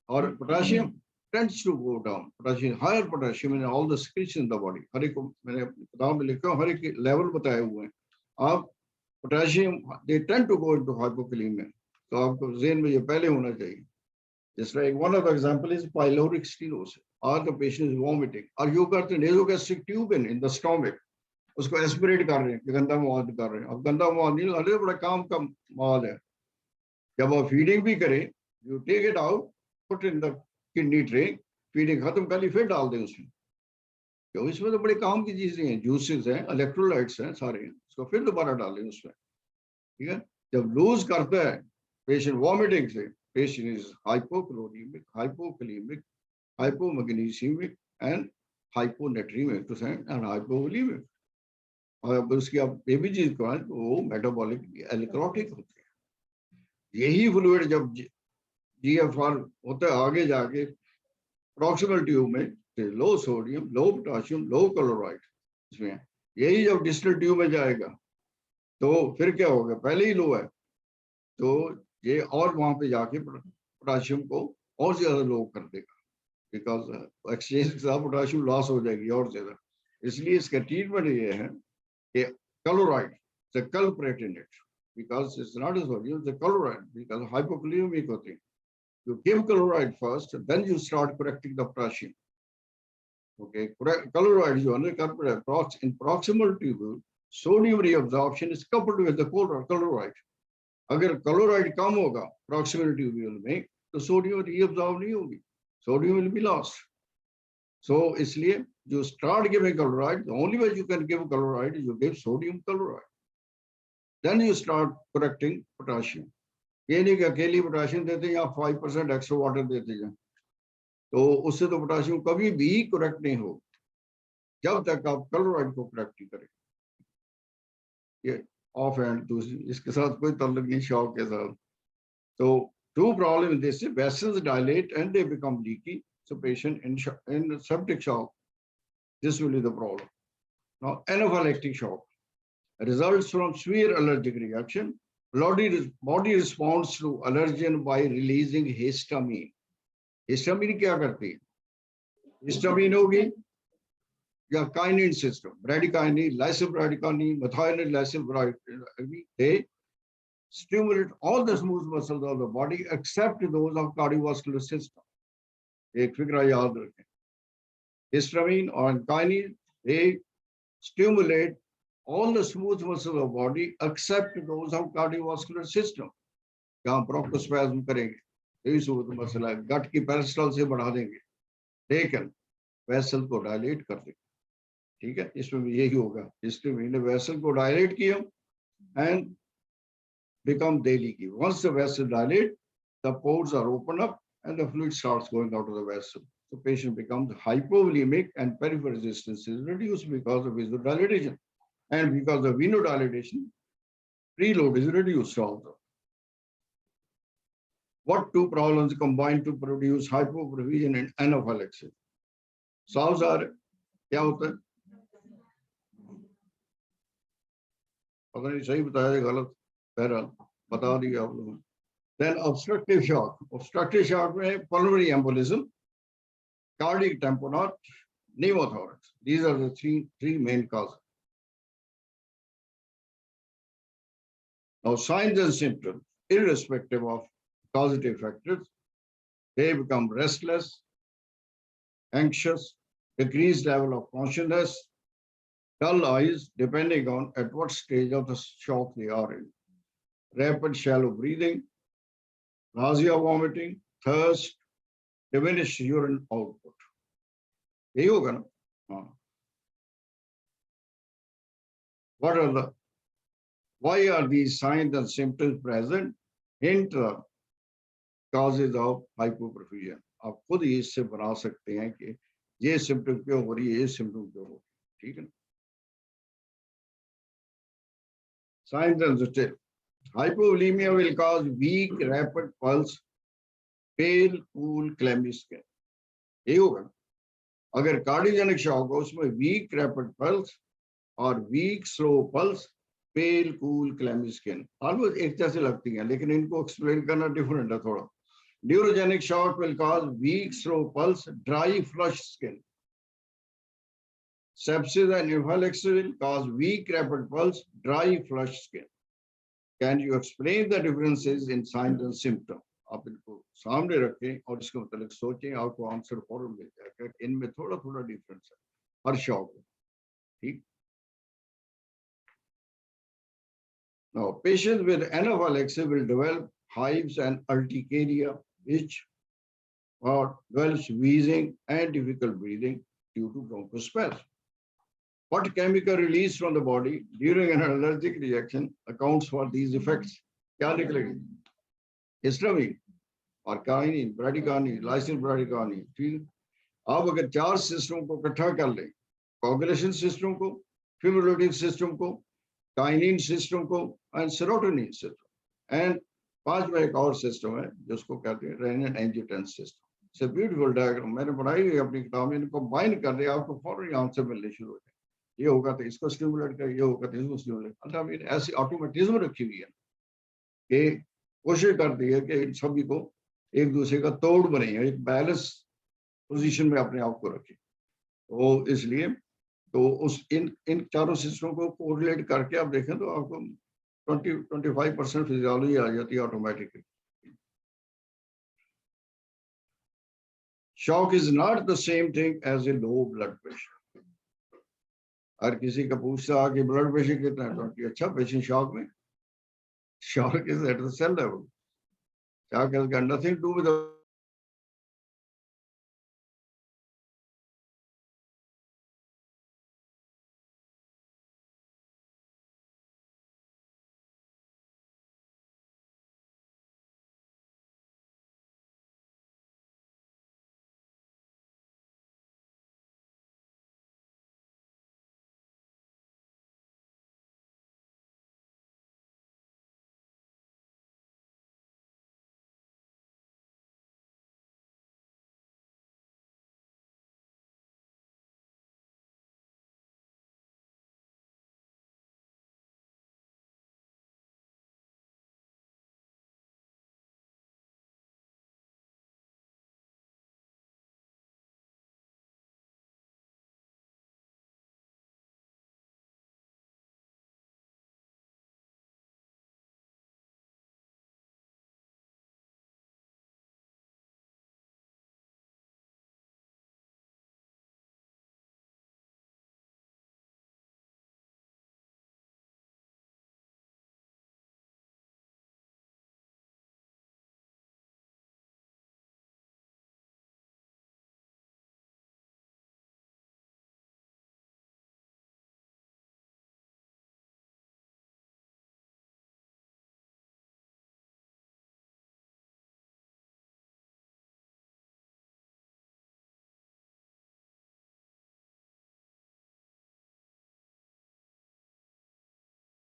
और potassium tends to go down. Potassium, higher potassium in all the secretions in the body. हर एक को मैंने किताब में लिखा, हर एक लेवल बताए हुए हैं. आप potassium they tend to go into hypokalemia. तो आपको ज़हन में ये पहले होना चाहिए. Just like one of the example is pyloric stenosis. Or the patient is vomiting. और यो करते हैं nasogastric tube in the stomach. उसको एस्पिरेट कर रहे हैं, गंदा मवाद कर रहे हैं. अब गंदा मवाद नहीं लाने, बड़ा काम का मवाद है. जब आप फीडिंग भी करें, you take it out, put in the kidney tray, feeding खत्म कर ली, फिर डाल दें उसमें. क्यों, इसमें तो बड़े काम की चीजें हैं, जूसेस हैं, इलेक्ट्रोलाइट्स हैं सारे हैं, उसको फिर दोबारा डाल दें उसमें. ठीक है, जब लूज करता है पेशेंट वॉमिटिंग से, patient is hypochloraemic, hypokalaemic, hypomagnesemic and hyponatremic to say and hypovolemic. और अब उसकी आप एबीजी को तो वो मेटाबॉलिक एलिक्रोटिक होते हैं। यही फ्लूइड जब जीएफआर होता है आगे जाके प्रॉक्सिमल ट्यूब में लो सोडियम, लो पोटाशियम, लो क्लोराइड इसमें, यही जब डिस्टल ट्यूब में जाएगा तो फिर क्या होगा, पहले ही लो है तो ये और वहां पे जाके पोटाशियम को और ज्यादा लो कर देगा, बिकॉज एक्सचेंज के साथ पोटाशियम लॉस हो जाएगी और ज्यादा। इसलिए इसका ट्रीटमेंट ये है कि chloride the culprit in it, because it's not a sodium, the chloride, because hypokalemic होते हैं। You give chloride first, then you start correcting the potassium. Okay, chloride जो है ना in proximal tubule, sodium reabsorption is coupled with the chloride. अगर chloride कम होगा proximal tubule में तो sodium reabsorb नहीं होगी, sodium will be lost. So इसलिए you start giving chloride, the only way you can give chloride is you give sodium chloride. Then you start correcting potassium. ये नहीं कि अकेली पोटाशियम देते हैं या 5% एक्स्ट्रा वाटर देते हैं, तो उससे तो पोटाशियम कभी भी करेक्ट नहीं हो जब तक आप क्लोराइड को करेक्ट नहीं करें। ये ऑफ हैंड दूसरी इसके साथ कोई ताल्लुक नहीं शॉक के साथ। तो two problems in this: vessels dilate and they become leaky. So patient in septic shock, this will be the problem. Now anaphylactic shock results from severe allergic reaction. Body responds to allergen by releasing histamine. Histamine क्या करती है? Histamine होगी या kinin system, bradykinin, lysobradykinin, methionine, lysobradykinin, they stimulate all the smooth muscles of the body except those of cardiovascular system. एक फिक्रा याद रखें, histamine और kinin, they stimulate all the smooth muscles of body except those of cardiovascular system. जहाँ bronchospasm करेंगे यही smooth muscle है, गट की पेरिस्टल से बढ़ा देंगे लेकिन वेसल को डायलेट कर देंगे। ठीक है, इसमें भी यही होगा, histamine ने वेसल को डायलेट किया and become leaky. Once the vessel dilate, the pores are opened up and the fluid starts going out of the vessel. So patient becomes hypovolemic and peripheral resistance is reduced because of vasodilatation. And because of venodilatation, preload is reduced also. What two problems combine to produce hypoperfusion and anaphylaxis? Solves are क्या होता है? पता नहीं सही बताया या गलत, बहरहाल बता दिया आप लोगों ने। Then obstructive shock. Obstructive shock में pulmonary embolism, cardiac tamponade, pneumothorax. These are the three main causes. Now signs and symptoms, irrespective of causative factors, they become restless, anxious, decreased level of consciousness, dull eyes, depending on at what stage of the shock they are in, rapid shallow breathing, nausea, vomiting, thirst, diminished urine output. यही होगा ना? हाँ. Why are these signs and symptoms present? Hint the causes of hypoperfusion. आप खुद ही इससे बना सकते हैं कि ये सिम्टम क्यों हो रही है, ये सिम्टम क्यों हो रही है। ठीक है ना? Signs and symptoms. Hypovolemia will cause weak, rapid pulse, pale, cool, clammy skin. यही होगा ना? अगर कार्डियोजेनिक शॉक हो उसमें वीक रैपिड पल्स और वीक स्लो पल्स, पेल कूल क्लैमी स्किन, ऑलमोस्ट एक जैसे लगती हैं लेकिन इनको एक्सप्लेन करना डिफरेंट है थोड़ा। Neurogenic shock will cause weak slow pulse, dry flush skin. Sepsis and anaphylaxis will cause weak rapid pulse, dry flush skin. Can you explain the differences in signs and symptoms? आप इनको सामने रखें और इसके मतलब सोचें, आपको आंसर फौरन मिल जाएगा। इनमें थोड़ा थोड़ा डिफरेंस है हर शॉक में। ठीक। Now, patients with anaphylaxis will develop hives and urticaria, which develops wheezing and difficult breathing due to bronchospasm. What chemical release from the body during an allergic reaction accounts for these effects? क्या निकलेगी? Histamine और kinin, ब्राडिकाइनिन, lysine ब्राडिकाइनिन। ठीक। अब अगर चार system को इकट्ठा कर ले, कोगुलेशन सिस्टम को, फिब्रिलेटिव सिस्टम को, काइनिन सिस्टम को एंड सेरोटोनिन सिस्टम, एंड पांचवा एक और सिस्टम है जिसको कहते हैं renin angiotensin system. It's a beautiful diagram, मैंने बनाई हुई अपनी किताब में। इनको बाइंड कर दिया, आपको फौरन आंसर मिलने शुरू हो जाए। ये होगा तो इसको स्टिमुलेट कर, ये होगा तो इसको स्टिमुलेट। मतलब ऐसी ऑटोमेटिज्म रखी हुई है कि कोशिश करती है कि इन सभी को एक दूसरे का तोड़ बने, एक बैलेंस पोजीशन में अपने आप को रखे। तो इसलिए तो उस इन चारों सिस्टम को कोरिलेट करके आप देखें तो आपको 20-25% फिजियोलॉजी आ जाती है automatically. Shock is not the same thing as a low blood pressure. हर किसी का पूछता कि ब्लड प्रेशर कितना है, तो अच्छा पेशेंट शॉक में, shock is at the cell level, shock has got nothing to do with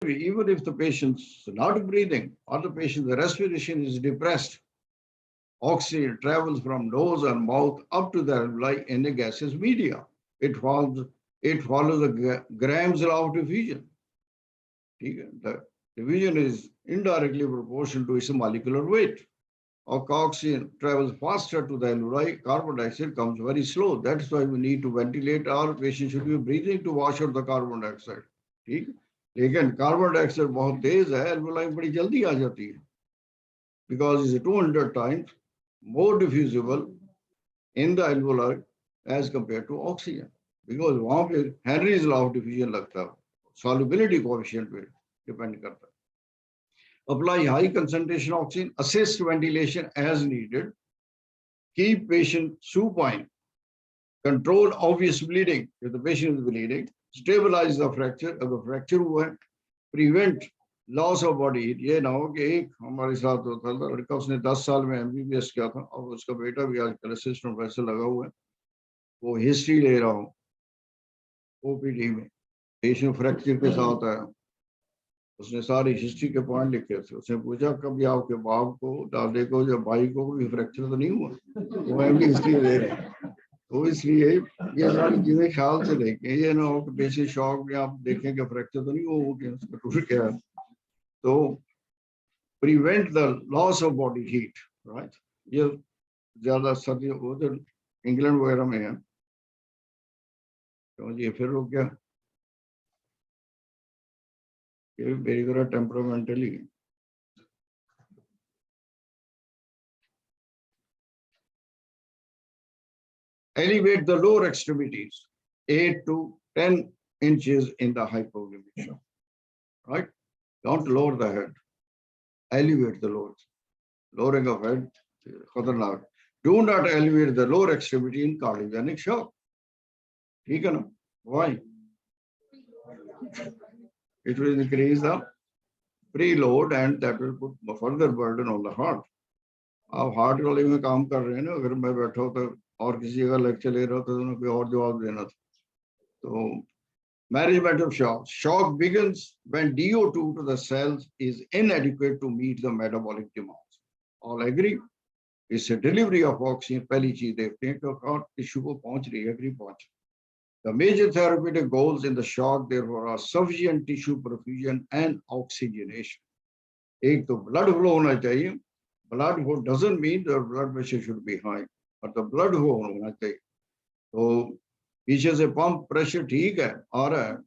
even if the patient's not breathing or the patient's respiration is depressed, oxygen travels from nose and mouth up to the alveoli in a gaseous media. It follows the Graham's law of diffusion. The diffusion is indirectly proportional to its molecular weight. Oxygen travels faster to the alveoli, carbon dioxide comes very slow. That's why we need to ventilate. Our patient should be breathing to wash out the carbon dioxide. ठीक, लेकिन carbon dioxide बहुत तेज है, alveoli बड़ी जल्दी आ जाती है, because it's 200 times more diffusible in the alveoli as compared to oxygen, because वहां पे Henry's law of diffusion लगता है, solubility coefficient पे डिपेंड करता है. Apply high concentration oxygen, assist ventilation as needed, keep patient supine, control obvious bleeding if the patient is bleeding, stabilize the fracture अगर fracture हुआ है, prevent loss of body heat. ये ना हो कि एक हमारे साथ होता था लड़का, उसने 10 साल में MBBS किया था और उसका बेटा भी आजकल असिस्टेंट प्रोफेसर लगा हुआ है, वो हिस्ट्री ले रहा हूँ OPD में, पेशेंट फ्रैक्चर के साथ आया, उसने सारी हिस्ट्री के पॉइंट लिखे थे, उसने पूछा कभी आपके बाप को, दादे को या भाई को भी फ्रैक्चर तो नहीं हुआ, वो एमडी हिस्ट्री ले रहे हैं. तो इसलिए ये सारी चीजें ख्याल से देखें, ये ना हो कि पेशेंट शॉक में आप देखें कि फ्रैक्चर तो नहीं हो गया, उसका टूट गया. तो prevent the loss of body heat, right. ये ज्यादा सर्दी उधर इंग्लैंड वगैरह में है. तो ये फिर हो गया, ये मेरी तरह temperamentally. Elevate the lower extremities 8 to 10 inches in the hypoglycemic shock, right? Don't lower the head. Elevate the lower. Lowering of head, khatarnak. Do not elevate the lower extremity in cardiogenic shock. Why? It will increase the preload, and that will put further burden on the heart. आप heart वाले में काम कर रहे हैं ना, अगर मैं बैठा हो तो और किसी जगह लेक्चर ले रहा हो तो कोई और जवाब देना था. तो management of shock. Shock begins when DO2 to the cells is inadequate to meet the metabolic demands. All agree? इससे डिलीवरी ऑफ ऑक्सीजन पहली चीज देखते हैं कि हार्ट टिश्यू को पहुंच रही है कि नहीं पहुंच. The major therapeutic goals in the shock therefore are sufficient tissue perfusion and oxygenation. एक तो blood flow होना चाहिए. Blood flow doesn't mean the blood pressure should be high, but the blood flow होना चाहिए. तो पीछे से पंप प्रेशर ठीक है आ रहा है,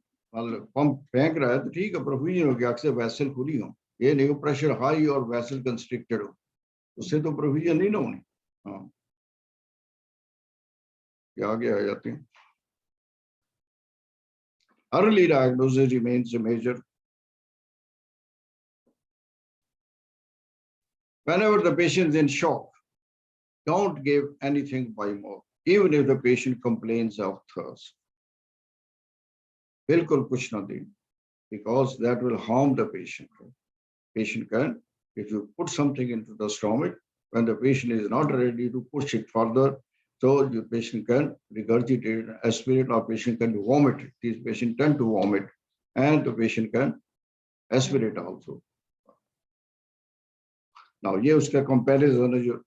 पंप फेंक रहा है तो ठीक है, परफ्यूजन हो गया, अक्सर वैसल खुली हो. ये नहीं प्रेशर हाई और वैसल कंस्ट्रिक्टेड हो, उससे तो परफ्यूजन नहीं ना होनी. हाँ, ये आगे आ जाते हैं. Early diagnosis remains a major. Whenever the patient is in shock, don't give anything by mouth, even if the patient complains of thirst. बिल्कुल कुछ ना दें, because that will harm the patient. Patient can, if you put something into the stomach, when the patient is not ready to push it further, so the patient can regurgitate, aspirate, or patient can vomit. These patients tend to vomit, and the patient can aspirate also. Now, ये उसका comparison है जो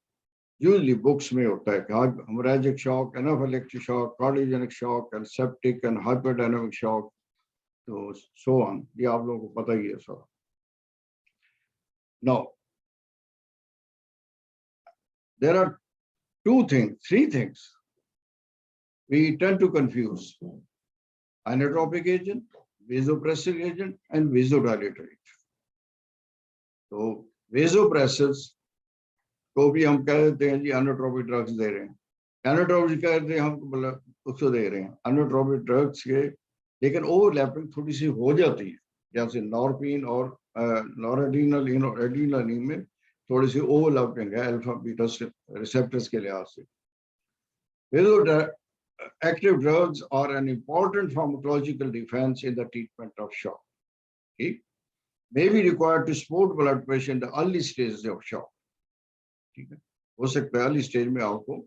usually books में होता है कि hemorrhagic shock, anaphylactic shock, cardiogenic shock, and septic and hyperdynamic shock, so on. ये आप लोगों को पता ही है सारा. Now, there are three things we tend to confuse: inotropic agent, vasopressor agent, and vasodilator agent. So, vasopressors को भी हम कह देते हैं जी inotropic drugs दे रहे हैं. Inotropic कहते हैं हम मतलब उसको दे रहे हैं inotropic drugs के, लेकिन ओवरलैपिंग थोड़ी सी हो जाती है, जैसे नॉर्पिन और नॉरएड्रेनालिन में थोड़ी सी ओवरलैपिंग है अल्फा बीटा रिसेप्टर्स के लिहाज से. Active drugs are an important pharmacological defense in the treatment of shock. Okay? May be required to support blood pressure in the early stages of shock. ठीक है, हो सकता है अर्ली स्टेज में आपको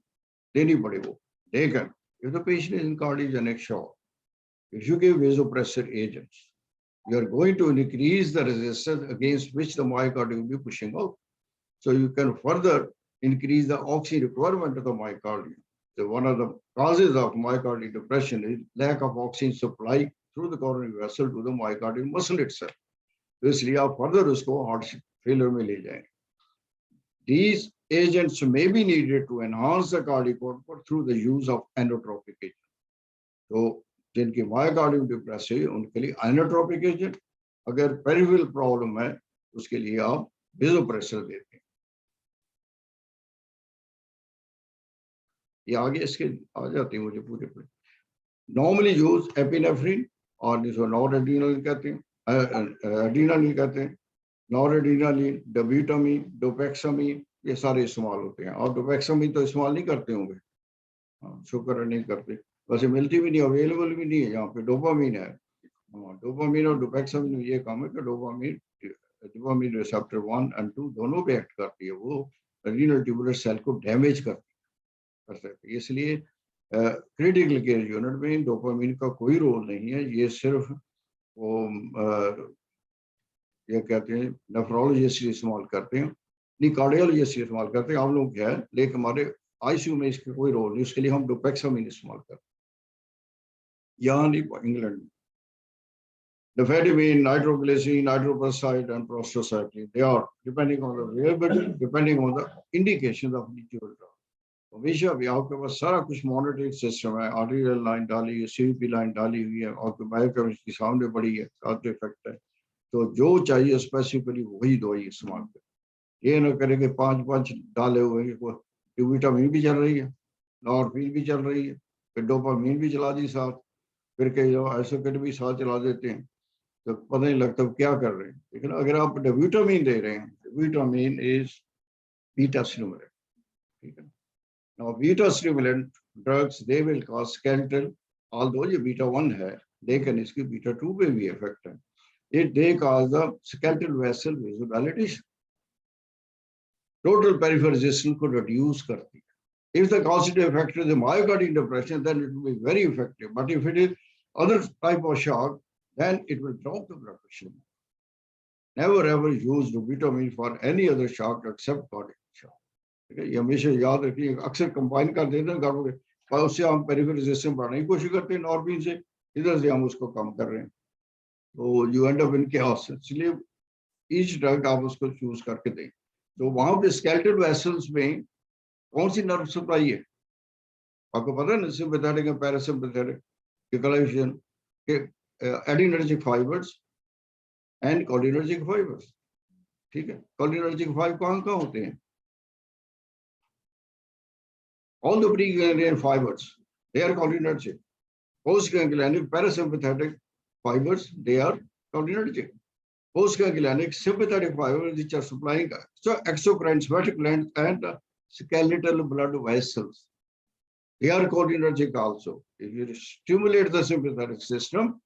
देनी पड़े वो. लेकिन if the patient is in cardiogenic shock, if you give vasopressor agents, you are going to increase the resistance against which the myocardium will be pushing out. So you can further increase the oxygen requirement of the myocardium. So one of the causes of myocardial depression is lack of oxygen supply through the coronary vessel to the myocardial muscle itself. तो इसलिए आप further उसको heart failure में ले जाएंगे. These agents may be needed to enhance the cardiac output through the use of inotropic agent. तो जिनकी myocardium depressed है उनके लिए inotropic agent, अगर peripheral problem है उसके लिए आप vasopressor देते हैं. ये आगे इसके आ जाते हैं मुझे पूरे पूरे. Normally use epinephrine और जिसको noradrenaline कहते हैं, adrenaline कहते हैं, noradrenaline, dobutamine, dopexamine, ये सारे इस्तेमाल होते हैं. आप डोपेक्सामीन तो इस्तेमाल नहीं करते होंगे, शुक्र नहीं करते, वैसे मिलती भी नहीं, अवेलेबल भी नहीं है. यहाँ पे डोपामीन है. डोपामीन और डोपेक्सामीन में ये काम है कि डोपामीन रिसेप्टर 1 और 2 दोनों पे एक्ट करती है. वो रीनल ट्यूबुलर सेल को डैमेज कर सकते हैं. इसलिए क्रिटिकल केयर यूनिट में डोपामीन का कोई रोल नहीं है. ये सिर्फ वो ये कहते हैं नेफ्रोलॉजिस्ट इस्तेमाल करते हैं, नहीं कार्डियोलॉजिस्ट इस्तेमाल करते हैं. आप लोग क्या है, लेकिन हमारे आईसीयू में इसका कोई रोल नहीं. उसके लिए हम डोपेक्सामीन इस्तेमाल करते हैं. यहाँ नहीं, इंग्लैंड में Nifedipine, nitroglycerin, nitroprusside, and prostacyclin. They are depending on the availability, depending on the indications of individual drug. हमेशा भी आपके पास सारा कुछ मॉनिटरिंग सिस्टम है. आर्टरियल लाइन डाली है, सीवीपी लाइन डाली हुई है, और बायोकेमिस्ट्री सामने पड़ी है, काफी इफेक्ट है. तो जो चाहिए स्पेसिफिकली वही दवाई इस्तेमाल करें. ये ना करें कि 5 डाले हुए हैं. विटामिन भी चल रही है, नॉर्फिन भी चल रही है, फिर डोपामीन भी चला दी साथ, फिर कई आइसोकेट भी साथ चला देते हैं, तो पता नहीं लगता क्या कर रहे हैं. लेकिन अगर आप विटामिन दे रहे हैं, विटामिन इज बीटा स्टिमुलेंट. ठीक है. Now beta stimulant drugs, they will cause skeletal, although ये beta 1 है, लेकिन इसकी beta 2 पे भी इफेक्ट है. they cause the skeletal vessel vasodilation. Total peripheral resistance को reduce करती है. If the causative factor is the myocardial depression, then it will be very effective. But if it is other type of shock, then it will drop the blood pressure. Never ever use dobutamine for any other shock except cardiac shock. ये हमेशा याद रखिए. अक्सर combine कर देते हैं गाड़ों के, पर उससे हम पेरिफेरल रेजिस्टेंस बढ़ाने की कोशिश करते हैं नॉर्बिन से, इधर से हम उसको कम कर रहे हैं, तो you and up in chaos. इसलिए ईच ड्रग आप उसको चूज करके दें. तो वहां पे स्केलेटल वेसल्स में कौन सी नर्व सप्लाई है आपको पता है ना? सिंपैथेटिक और पैरासिम्पैथेटिक के कलेक्शन के adrenergic fibres and cholinergic fibres. ठीक है, कोलिनर्जिक फाइबर कहाँ कहाँ होते हैं? All the preganglionic fibers, they are cholinergic. Postganglionic parasympathetic fibers, they are cholinergic. Postganglionic sympathetic fibers, which are supplying exocrine, sweat glands, and skeletal blood vessels, they are cholinergic also. If you stimulate the sympathetic system,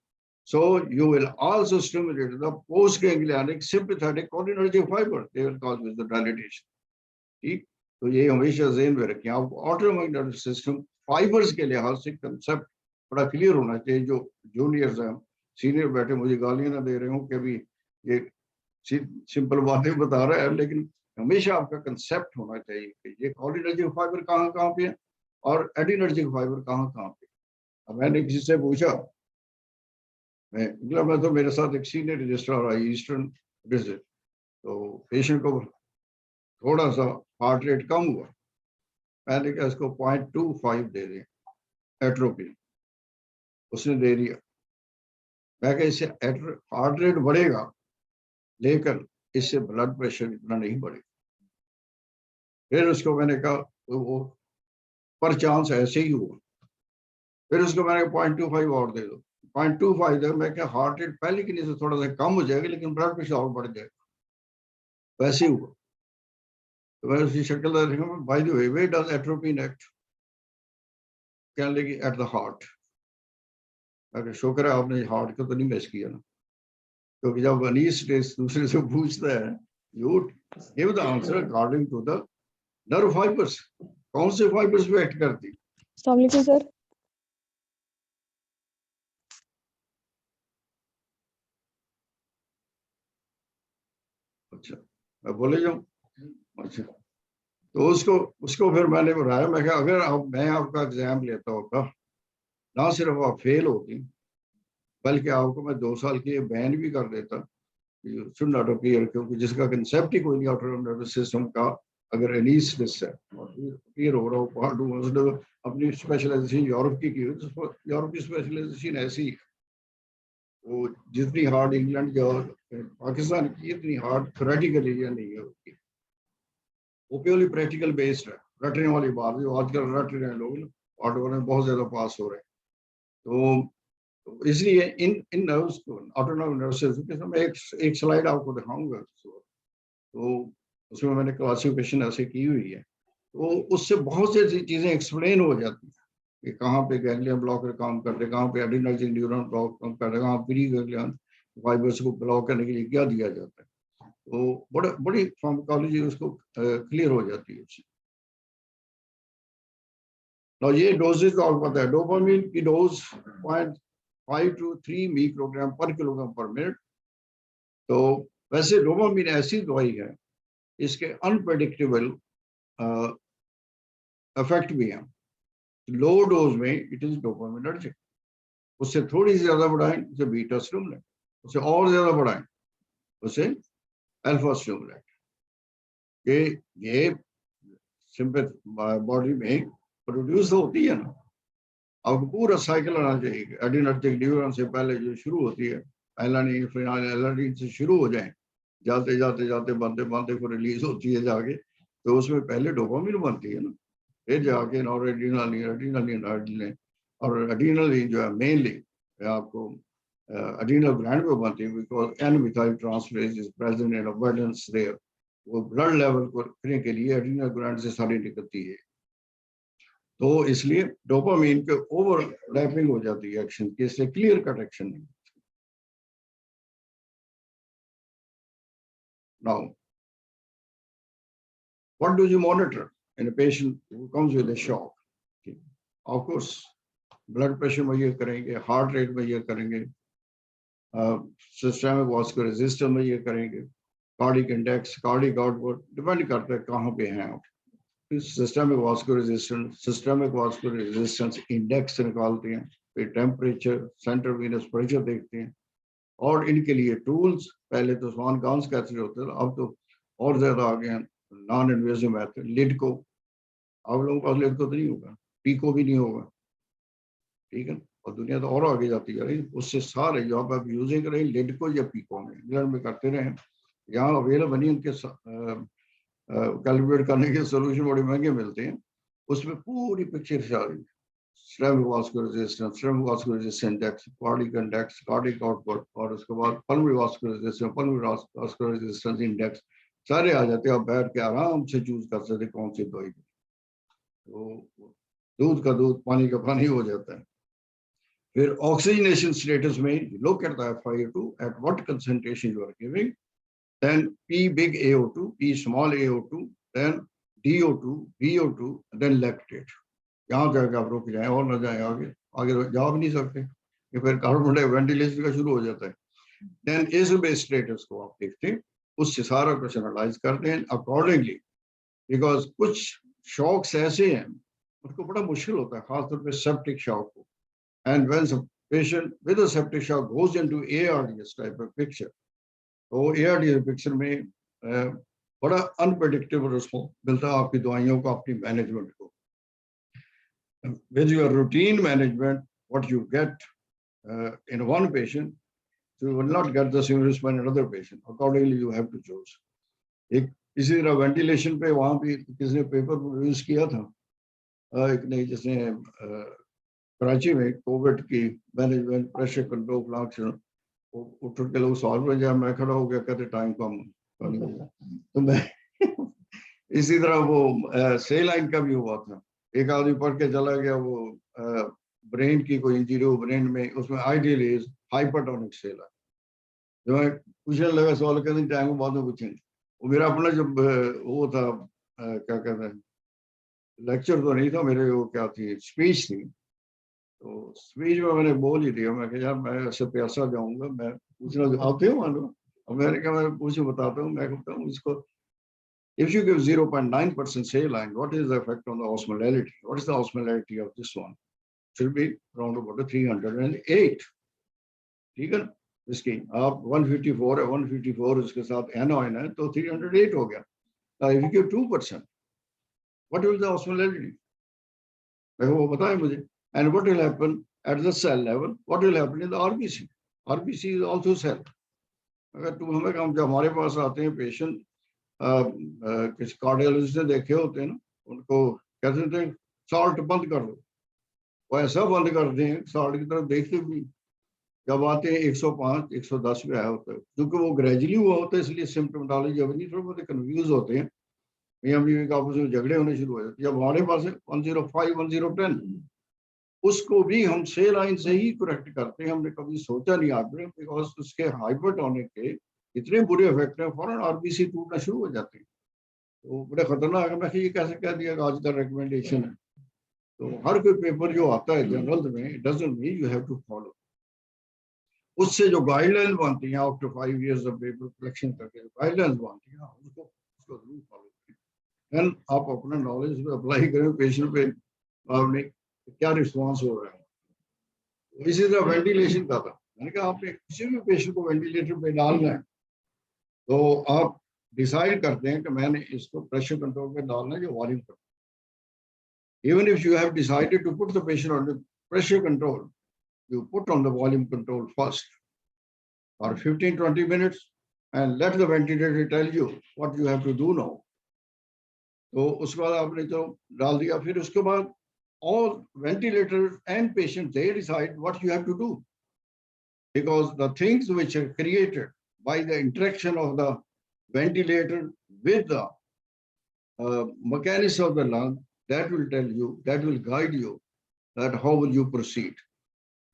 so you will also stimulate the postganglionic sympathetic cholinergic fiber. They will cause vasodilation. ठीक, तो ये हमेशा ज़हन में रखें. आपको autonomic nervous system fibres के लिहाज से कंसेप्ट बड़ा क्लियर होना चाहिए. जो जूनियर्स हैं, सीनियर बैठे मुझे गालियां ना दे रहे हो कि अभी ये सिंपल बातें बता रहा है, लेकिन हमेशा आपका कंसेप्ट होना चाहिए कि ये कोलिनर्जिक फाइबर कहाँ कहाँ पे है और एडिनर्जिक फाइबर कहाँ कहाँ पे. अब मैंने किसी से पूछा, मैं तो मेरे साथ एक सीनियर रजिस्ट्रार आई ईस्टर्न विजिट, तो पेशेंट को थोड़ा सा हार्ट रेट कम हुआ, मैंने कहा इसको 0.25 दे दें एट्रोपिन. उसने दे दिया. मैं कहा इससे हार्ट रेट बढ़ेगा लेकिन इससे ब्लड प्रेशर इतना नहीं बढ़ेगा. फिर उसको मैंने कहा वो पर चांस ऐसे ही हुआ. फिर उसको मैंने 0.25 और दे दो. 0.25 दे, मैं क्या हार्ट रेट पहले के लिए थोड़ा सा कम हो जाएगा लेकिन ब्लड प्रेशर और बढ़ जाएगा. वैसे ही हुआ. तो मैं उसकी शक्ल देखा, by the way, where does atropine act? कहने लगी एट द हार्ट. अगर शुक्र है आपने हार्ट को तो नहीं मैच किया ना, क्योंकि जब अनीस दूसरे से पूछता है, you give the answer according to the nerve fibres. कौन से फाइबर्स पे एक्ट करती? अस्सलाम वालेकुम सर. अच्छा, मैं बोले जाऊं? अच्छा, तो उसको फिर मैंने बताया, मैं कहा अगर मैं आपका एग्जाम लेता होता, ना सिर्फ आप फेल होती बल्कि आपको मैं 2 साल के बैन भी कर देता. शुड नॉट अपीयर, क्योंकि जिसका कंसेप्ट ही कोई नहीं ऑटोनॉमस नर्वस सिस्टम का, अगर एनीस्थेसिस है अपीयर हो रहा हो पार्ट उसने अपनी स्पेशलाइजेशन यूरोप की यूरोप की स्पेशलाइजेशन ऐसी है. वो जितनी हार्ड इंग्लैंड या पाकिस्तान की इतनी हार्ड थ्योरेटिकल एरिया नहीं है उसकी. वो प्योरली प्रैक्टिकल बेस्ड है. रटने वाली बात जो आजकल रट रहे हैं लोग, ऑटो में बहुत ज्यादा पास हो रहे हैं. तो इसलिए इन नर्व्स को ऑटोनॉमिक नर्वस सिस्टम के मैं एक स्लाइड आपको दिखाऊंगा. तो उसमें मैंने क्लासिफिकेशन ऐसे की हुई है, तो उससे बहुत सी चीजें एक्सप्लेन हो जाती हैं कि कहाँ पे गैंग्लियन ब्लॉकर काम करते हैं, कहाँ पे एड्रेनर्जिक न्यूरॉन ब्लॉक काम करते हैं, कहाँ प्री गैंग्लियन फाइबर्स को ब्लॉक करने के लिए क्या दिया जाता है. तो बड़ी फार्माकोलॉजी उसको क्लियर हो जाती है उससे. तो ये डोजेज आपको पता है, डोपामिन की डोज 0.5 to 3 मिक्रोग्राम पर किलोग्राम पर मिनट. तो वैसे डोपामिन ऐसी दवाई है, इसके अनप्रेडिक्टेबल इफेक्ट भी हैं. लो डोज में इट इज डोपामिनर्जिक. उससे थोड़ी सी ज्यादा बढ़ाएं उसे बीटा स्टिमुलेंट, उससे और ज्यादा बढ़ाएं उसे अल्फा स्टिमुलेंट. ये सिंपैथ बॉडी में प्रोड्यूस होती है ना. आपको पूरा साइकिल आना चाहिए. एड्रेनर्जिक न्यूरॉन से पहले जो शुरू होती है एलानिन, फिनाइल एलानिन से शुरू हो जाए, जाते जाते जाते बनते बनते फिर रिलीज होती है जाके, तो उसमें पहले डोपामिन बनती है ना, फिर जाके नॉरएड्रेनालिन और एड्रेनालिन जो है मेनली आपको एड्रेनल ग्लैंड पे बनती है, because N methyl transferase is present in abundance there. वो ब्लड लेवल को रखने के लिए एड्रेनल ग्लैंड से सारी निकलती है. तो इसलिए डोपामिन के ओवरलैपिंग हो जाती है एक्शन की, इससे क्लियर कट एक्शन नहीं. Now, what do you monitor in a patient who comes with a shock? Okay. Of course, blood pressure measure करेंगे, heart rate measure करेंगे, systemic vascular resistance measure करेंगे, cardiac index, cardiac output, depend करता है कहाँ पे हैं आप. Systemic vascular resistance index निकालते हैं, फिर टेम्परेचर, सेंट्रल वेनस प्रेशर देखते हैं, और इनके लिए टूल्स, पहले तो स्वान काउंट्स कैसे होते थे, अब तो और ज्यादा आ गए हैं नॉन इन्वेजिव मेथड, लिड को, आप लोगों के पास लिड को तो नहीं होगा, पीको भी नहीं होगा, ठीक है, और दुनिया तो और आगे जाती है, उससे सारे जो आप यूजिंग करें लिड को या पीको में, इंग्लैंड में करते रहे, यहाँ अवेलेबल नहीं, उनके कैलकुलेट करने के सोल्यूशन बड़े महंगे मिलते हैं, उसमें पूरी पिक्चर आ रही है, systemic vascular resistance, systemic vascular resistance index, cardiac index, cardiac output, और उसके बाद pulmonary vascular resistance, pulmonary vascular resistance index, सारे आ जाते हैं, आप बैठ के आराम से चूज कर सकते कौन सी दवाई, तो दूध का दूध पानी का पानी हो जाता है. फिर ऑक्सीजनेशन स्टेटस में look at the FiO2 at what concentration you are giving, then P big AO2, P small AO2, then DO2, VO2, then lactate. यहाँ जाकर आप रुक जाएं और न जाएं आगे, आगे जा भी नहीं सकते, कि फिर कार्बन डाइऑक्साइड वेंटिलेशन का शुरू हो जाता है. देन इस बेस स्टेटस को आप देखते हैं, उससे सारा कुछ एनालाइज करते हैं अकॉर्डिंगली, बिकॉज कुछ शॉक्स ऐसे हैं उसको बड़ा मुश्किल होता है, खासतौर पे सेप्टिक शॉक को, and when patient with a septic shock goes into ARDS type of picture, तो एआरडीएस पिक्चर में बड़ा अनप्रेडिक्टेबल रिस्पॉन्स मिलता है आपकी दवाइयों को, अपनी मैनेजमेंट को. With your routine management, what you get in one patient, you will not get the same response in another patient. Accordingly, you have to choose. एक इसी तरह वेंटिलेशन पे वहाँ भी किसने पेपर प्रोड्यूस किया था, एक नहीं, जिसने कराची में कोविड की मैनेजमेंट, प्रेशर कंट्रोल, फ्लक्शन, उठ के लोग सॉल्व हो जाए, मैं खड़ा हो गया, कहते टाइम कम हो गया, तो मैं इसी तरह वो सेल लाइन का भी हुआ था, एक आदमी पढ़ के चला गया, वो ब्रेन की कोई इंजरी हो ब्रेन में, उसमें आइडियल इज हाइपरटोनिक सेल है, जो मैं पूछने लगा सवाल, कहते टाइम बाद में पूछेंगे. वो मेरा अपना जब वो था, क्या कहते हैं, लेक्चर तो नहीं था मेरे, वो क्या थी, स्पीच थी, तो स्पीच में मैंने बोल ही दिया, मैं कहा यार मैं ऐसे प्यासा जाऊंगा, मैं पूछना आते हो मान लो, अब मैंने कहा मैं पूछ बताता हूँ, मैं कहता हूँ इसको, if you give 0.9% saline, what is the effect on the osmolality? What is the osmolality of this one? Should be around about 308. ठीक है, इसकी आप 154 है, 154 इसके साथ anion है, तो 308 हो गया. Now if you give 2%, what will the osmolality? वो बताएं मुझे. And what will happen at the cell level? What will happen in the RBC? RBC is also cell. अगर तुम हमें जब हमारे पास आते हैं पेशेंट, किसी कार्डियोलॉजिस्ट ने देखे होते हैं ना, उनको कहते थे सॉल्ट बंद कर दो, वो ऐसा बंद कर दें, सॉल्ट की तरफ देखते भी, जब आते हैं 105 110 पे आया होता है, क्योंकि वो ग्रेजुअली हुआ होता है, इसलिए सिम्टोमोलॉजी अब नहीं, थोड़े बहुत कंफ्यूज होते हैं, आपस में झगड़े होने शुरू हो जाते हैं. जब हमारे पास है 105 1010, उसको भी हम सेलाइन से ही करेक्ट करते हैं, हमने कभी सोचा नहीं आगे, बिकॉज उसके हाइपरटोनिक के इतने बुरे इफेक्ट हैं, फौरन आरबीसी टूटना शुरू हो जाते हैं, तो बड़े खतरनाक है. मैं ये कैसे कह दिया आज का रिकमेंडेशन है, तो हर कोई पेपर जो आता है जनरल में, it doesn't mean you have to follow, उससे जो गाइडलाइंस बनती हैं after 5 years of paper collection करके जो गाइडलाइंस बनती हैं, उसको जरूर फॉलो करें, देन आप अपना नॉलेज पे अप्लाई करें, पेशेंट पे आपने क्या रिस्पॉन्स हो रहा है. इसी तरह वेंटिलेशन का था, मैंने कहा आपने किसी भी पेशेंट को वेंटिलेटर पे डालना है, तो आप डिसाइड करते हैं कि मैंने इसको प्रेशर कंट्रोल पे डालना है या volume control. Even if you have decided to put the patient on the pressure control, you put on the volume control first for 15-20 minutes and let the ventilator tell you what you have to do now. तो उसके बाद आपने तो डाल दिया, फिर उसके बाद all ventilators and patients, they decide what you have to do, because the things which are created by the interaction of the ventilator with the mechanism of the lung, that will tell you, that will guide you, that how will you proceed.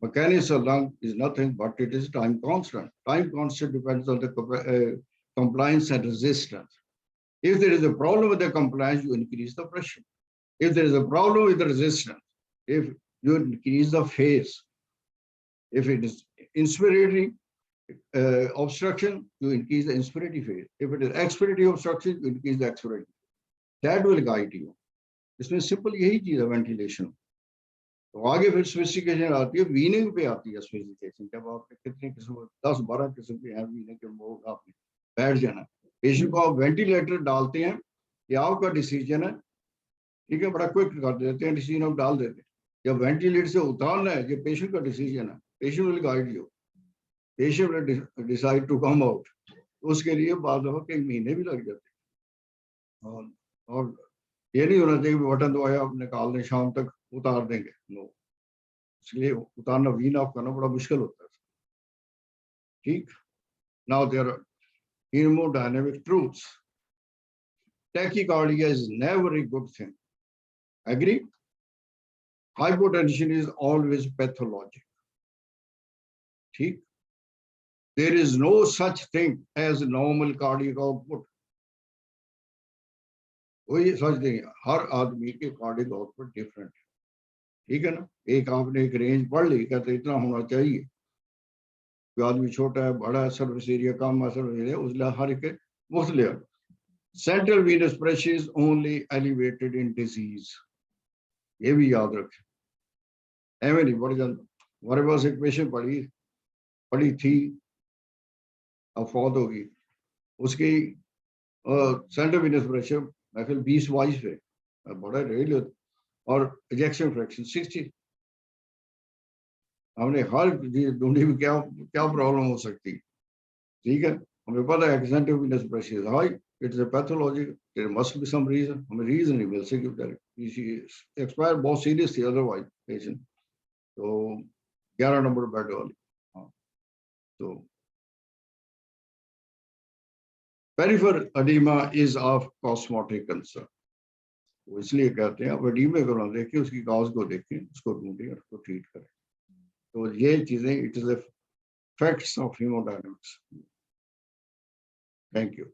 Mechanism of lung is nothing but it is time constant. Time constant depends on the compliance and resistance. If there is a problem with the compliance, you increase the pressure. If there is a problem with the resistance, if you increase the phase, if it is inspiratory obstruction, you increase the inspiratory phase. If it is expiratory obstruction, you increase the expiratory. That will guide you. इसमें simple यही चीज है ventilation. तो आगे फिर specification आती है, weaning पे आती है स्पेसिफिकेशन. जब आपने कितने किस्म 10-12 किस्म के हैं वीनिंग के, वो आपने बैठ जाना. पेशेंट को आप वेंटिलेटर डालते हैं, ये आपका डिसीजन है, ठीक है, बड़ा क्विक कर देते हैं डिसीजन, आप डाल देते हैं. जब वेंटिलेटर से उतारना है, ये पेशेंट का डिसीजन है. Patient will guide you. Patient will decide to come out. उसके लिए बाद में कई महीने भी लग जाते हैं. और ये नहीं होना चाहिए बटन दबाया आप निकाल दें, शाम तक उतार देंगे. नो, इसलिए उतारना, वीन ऑफ करना बड़ा मुश्किल होता है. ठीक. Now there are hemodynamic truths. Tachycardia is never a good thing. Agree? Hypotension is always pathologic. ठीक. There is no such thing as normal cardiac output. कोई सच नहीं है. हर आदमी के कार्डियक आउटपुट डिफरेंट है. ठीक है ना. एक आपने एक रेंज पढ़ ली, कहते इतना होना चाहिए. कोई आदमी छोटा है, बड़ा है, सर्विस एरिया कम है, सर्विस एरिया, उसलिए हर एक मुख्तलिफ. Central venous pressure is only elevated in disease. ये भी याद रखें. एवं नहीं बढ़ जाता. हमारे पास एक पेशेंट पड़ी थी, अब फौत होगी. उसकी सेंट्रल वीनस प्रेशर मैं फिर 20-22 पे, बड़ा रेल होता, और इजेक्शन फ्रैक्शन 60. हमने हर ढूंढी में क्या क्या प्रॉब्लम हो सकती. ठीक है, हमें पता है कि central venous pressure is high, it is a pathology, there must be some reason. हमें रीजन नहीं मिल सकी. एक्सपायर बहुत सीरियस थी अदरवाइज पेशेंट. तो 11 नंबर बेड वाली. हाँ. तो peripheral oedema is of cosmetic concern. वो इसलिए कहते हैं आप एडिमा को ना देखें, उसकी काज को देखें, उसको ढूंढें और उसको ट्रीट करें. तो ये चीजें, it is the facts of haemodynamics. Thank you.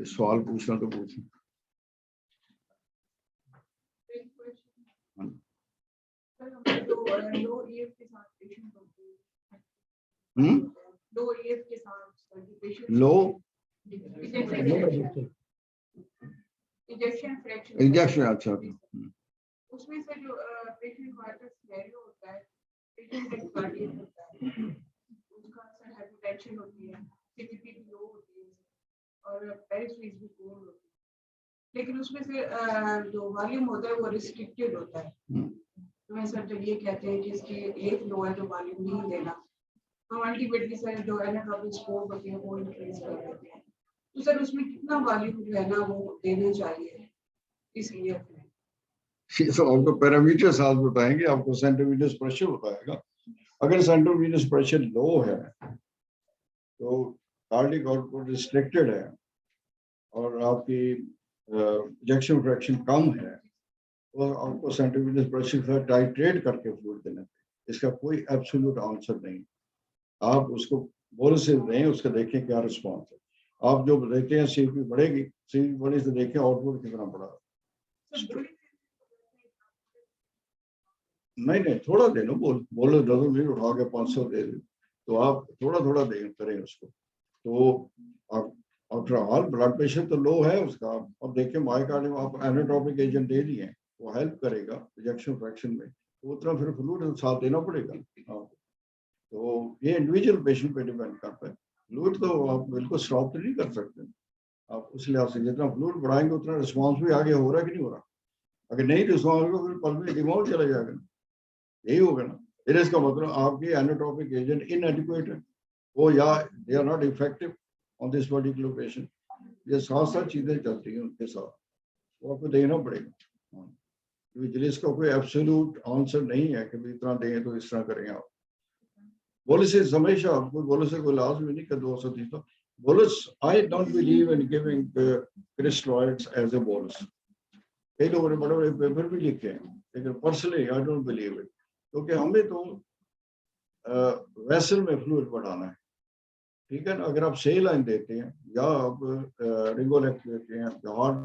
सवाल पूछना तो पूछें. लो इंजेक्शन. अच्छा. उसमें से जो पेशेंट वाटर स्लेरो होता है, पेशेंट एक्सपार्टिएट होता है, उसका असर हाइपोटेंशन होती है, सीवीपी लो होती है, और पेरिफेरल भी कोल होती है. लेकिन उसमें से जो वॉल्यूम होता है वो रिस्ट्रिक्टेड होता है. तो मैं सर जब ये कहते हैं कि इसकी एक लो है तो वॉल्यूम नहीं देना, हम अल्टीमेटली सर जो एनाटॉमिक स्कोप होती है वो इंक्रीज कर देते हैं. तो सर उसमें कितना वॉल्यूम जो है ना वो देना चाहिए इसलिए. तो आपको पैरामीटर्स आज बताएंगे, आपको सेंट्रल वीनस प्रेशर बताएगा. अगर सेंट्रल वीनस प्रेशर लो है तो कार्डियक आउटपुट रिस्ट्रिक्टेड है और आपकी इजेक्शन फ्रैक्शन कम है, और आपको सेंट्रल वीनस प्रेशर से टाइट्रेट करके फ्लूइड देना चाहिए. इसका कोई एब्सोल्यूट आंसर नहीं. आप उसको बोल से दें, उसका देखें क्या रिस्पॉन्स है. आप जो देखते हैं सीवीपी बढ़ेगी, सीवीपी बढ़ने से देखें आउटपुट कितना बढ़ा. नहीं, थोड़ा दे लो. बोलो डजन मिनट उठा के 500 दे दो, तो आप थोड़ा थोड़ा दे करें उसको. तो आप आफ्टर ऑल ब्लड प्रेशर तो लो है उसका. अब देखिए मायोकार्डियम आप एनाटॉमिक एजेंट दे दिए हैं, वो हेल्प करेगा इजेक्शन फ्रैक्शन में, तो उतना फिर फ्लूइड साथ देना पड़ेगा. तो ये इंडिविजुअल पेशेंट पे डिपेंड करता है. फ्लूइड तो आप बिल्कुल स्टॉप तो नहीं कर सकते आप. उस लिहाज से जितना फ्लूइड बढ़ाएंगे उतना रिस्पॉन्स भी आगे हो रहा है कि नहीं हो रहा. अगर नहीं रिस्पॉन्स होगा फिर पल्मोनरी डिमोल चला जाएगा. यही होगा ना. फिर इसका मतलब आपकी एनाटॉमिक एजेंट इनएडिक्वेट है, वो या they are not effective on this particular patient. ये साथ चीजें चलती हैं उनके साथ, वो आपको देना पड़ेगा. क्योंकि इसका कोई एब्सोल्यूट आंसर नहीं है कि इतना दें तो इस तरह करें आप. बोलस हमेशा आपको बोलस से कोई लाजमी नहीं कर दो सकती. तो bolus I don't believe in giving crystalloids as a bolus. कई लोगों ने बड़े बड़े पेपर भी लिखे हैं, लेकिन personally I don't believe it. क्योंकि हमें तो वेसल में फ्लूइड बढ़ाना है. ठीक है ना। अगर आप सही लाइन देते हैं या आप रिगोलेक्ट देते हैं या हार्ड